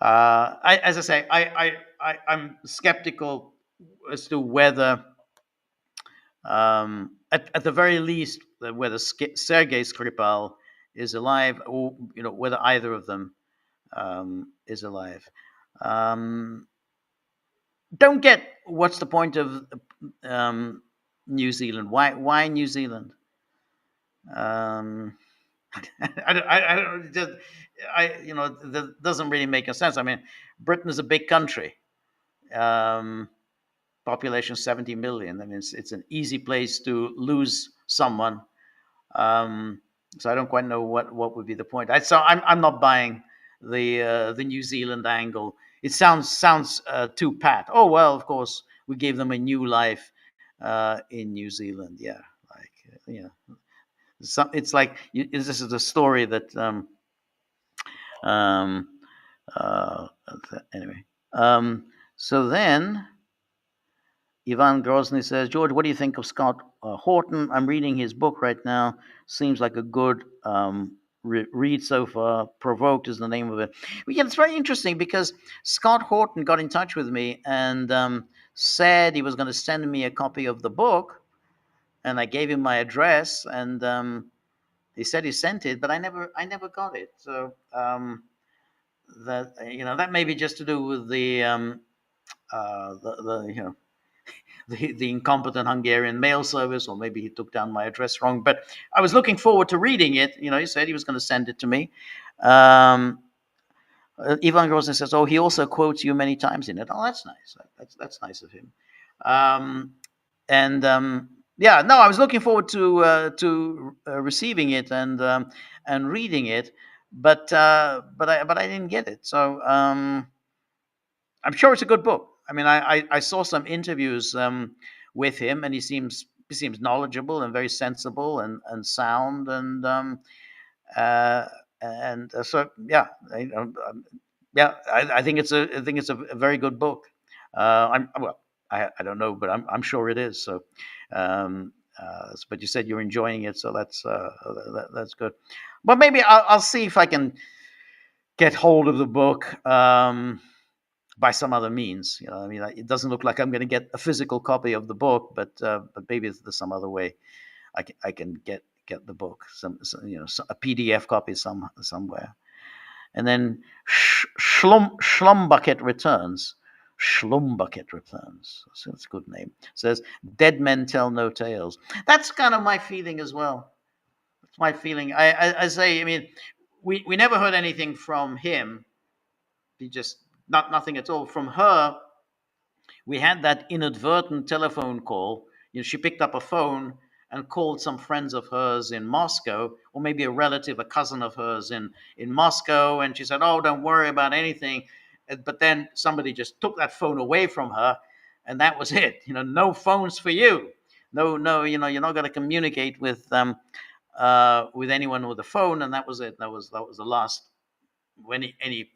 As I say, I'm skeptical as to whether, at the very least, whether Sergei Skripal is alive, or whether either of them is alive. Don't get what's the point of New Zealand? Why New Zealand? I don't. That doesn't really make a sense. I mean, Britain is a big country. Population 70 million. I mean, it's an easy place to lose someone. So I don't quite know what would be the point. I'm not buying the New Zealand angle. It sounds too pat. Oh well, of course we gave them a new life in New Zealand. Yeah, it's like this is the story that anyway. So then Ivan Grozny says, "George, what do you think of Scott Horton? I'm reading his book right now. Seems like a good read so far. Provoked is the name of it." Well, yeah, it's very interesting because Scott Horton got in touch with me and said he was going to send me a copy of the book, and I gave him my address, and he said he sent it, but I never got it. So that may be just to do with the incompetent Hungarian mail service, or maybe he took down my address wrong. But I was looking forward to reading it. He said he was going to send it to me. Ivan Grozny says, "Oh, he also quotes you many times in it." Oh, that's nice. That's nice of him. Yeah, no, I was looking forward to receiving it and reading it, but I didn't get it. So I'm sure it's a good book. I mean, I saw some interviews with him, and he seems knowledgeable and very sensible and sound, and so yeah, Yeah, I think it's a very good book. I don't know, but I'm sure it is. So, but you said you're enjoying it, so that's good. But maybe I'll see if I can get hold of the book by some other means. I mean, it doesn't look like I'm going to get a physical copy of the book, but maybe there's some other way I can get the book, a PDF copy somewhere. And then Schlumbucket Returns. Schlumbucket Returns. So that's a good name. Says Dead Men Tell No Tales. That's kind of my feeling as well. It's my feeling. I say, I mean, we never heard anything from him. He just nothing at all. From her, we had that inadvertent telephone call. She picked up a phone and called some friends of hers in Moscow, or maybe a relative, a cousin of hers in Moscow, and she said, "Oh, don't worry about anything." But then somebody just took that phone away from her, and that was it. No phones for you. No, you're not going to communicate with anyone with a phone, and that was it. That was the last any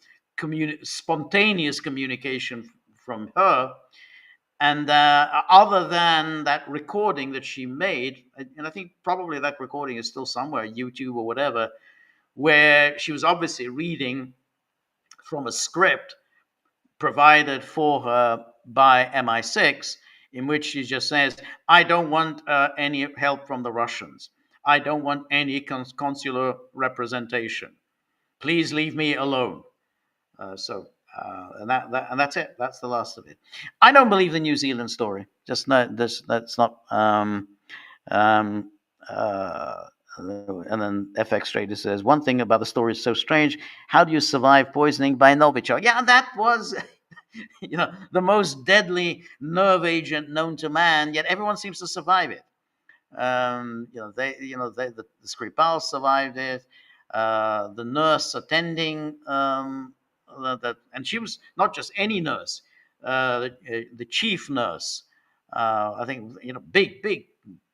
spontaneous communication from her. And other than that recording that she made, and I think probably that recording is still somewhere, YouTube or whatever, where she was obviously reading from a script provided for her by MI6, in which she just says, "I don't want any help from the Russians. I don't want any consular representation. Please leave me alone." And that's it. That's the last of it. I don't believe the New Zealand story. Just no, that's not. And then FX Trader says, one thing about the story is so strange. How do you survive poisoning by Novichok? Yeah, that was, the most deadly nerve agent known to man. Yet everyone seems to survive it. The Scripal survived it. The nurse attending that, and she was not just any nurse, the chief nurse. I think big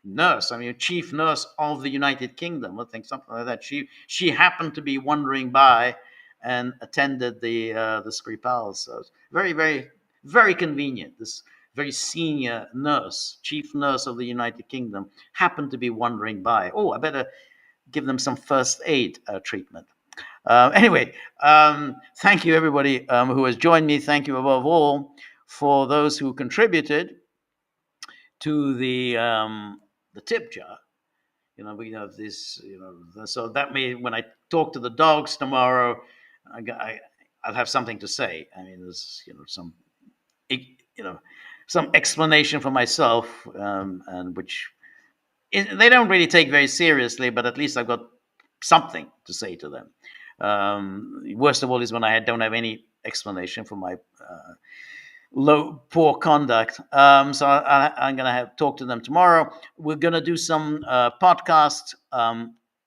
nurse. I mean, chief nurse of the United Kingdom. I think something like that. She happened to be wandering by and attended the Scripals. So it's very, very, very convenient. This very senior nurse, chief nurse of the United Kingdom, happened to be wandering by. Oh, I better give them some first aid treatment. Anyway, thank you everybody who has joined me. Thank you above all for those who contributed to the tip jar. We have this. So that may, when I talk to the dogs tomorrow, I'll have something to say. I mean, there's some explanation for myself, and which they don't really take very seriously, but at least I've got something to say to them. Worst of all is when I don't have any explanation for my poor conduct. So I'm going to talk to them tomorrow. We're going to do some podcasts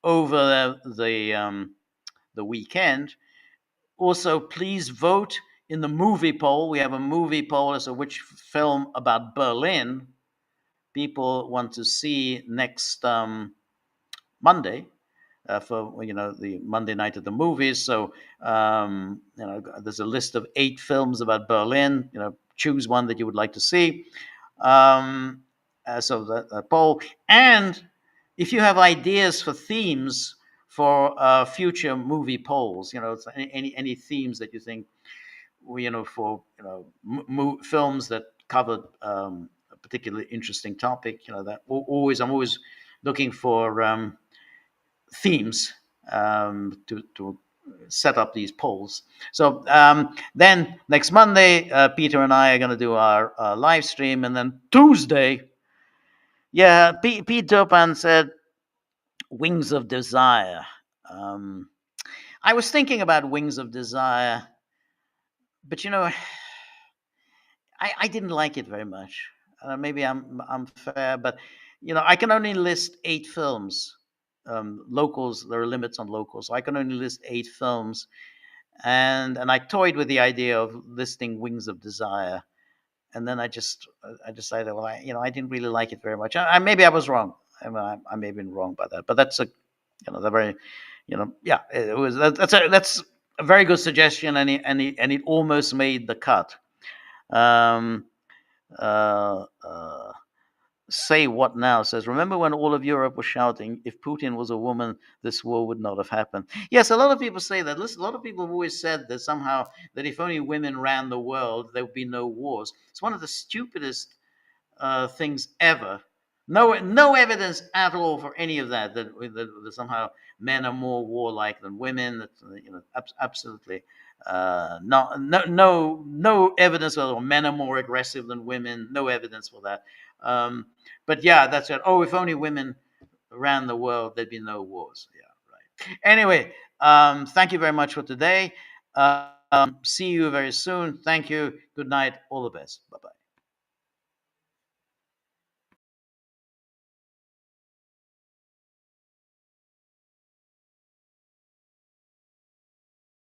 over the weekend. Also, please vote in the movie poll. We have a movie poll as to which film about Berlin people want to see next Monday. For the Monday night at the movies. So there's a list of 8 films about Berlin. Choose one that you would like to see. So the poll. And if you have ideas for themes for future movie polls, any themes that you think, for films that covered a particularly interesting topic, that I'm always looking for themes to set up these polls. So then next Monday, Peter and I are going to do our live stream, and then Tuesday, Pete Turpan said Wings of Desire. I was thinking about Wings of Desire, but I didn't like it very much. Maybe I'm fair, but I can only list 8 films. Locals, there are limits on locals, so I can only list 8 films, and I toyed with the idea of listing Wings of Desire, and then I decided, well, I didn't really like it very much. Maybe I was wrong. I may have been wrong by that, but that's a, the very, it was that's a very good suggestion, and it almost made the cut. Um, uh, uh, Say what now says, remember when all of Europe was shouting, if Putin was a woman, this war would not have happened. Yes, a lot of people say that. Listen, a lot of people have always said that somehow that if only women ran the world, there would be no wars. It's one of the stupidest things ever. No evidence at all for any of that. That somehow men are more warlike than women. That, absolutely no evidence that men are more aggressive than women. No evidence for that. But yeah, that's it. Oh, if only women ran the world, there'd be no wars. Yeah, right. Anyway, thank you very much for today. See you very soon. Thank you. Good night. All the best. Bye bye.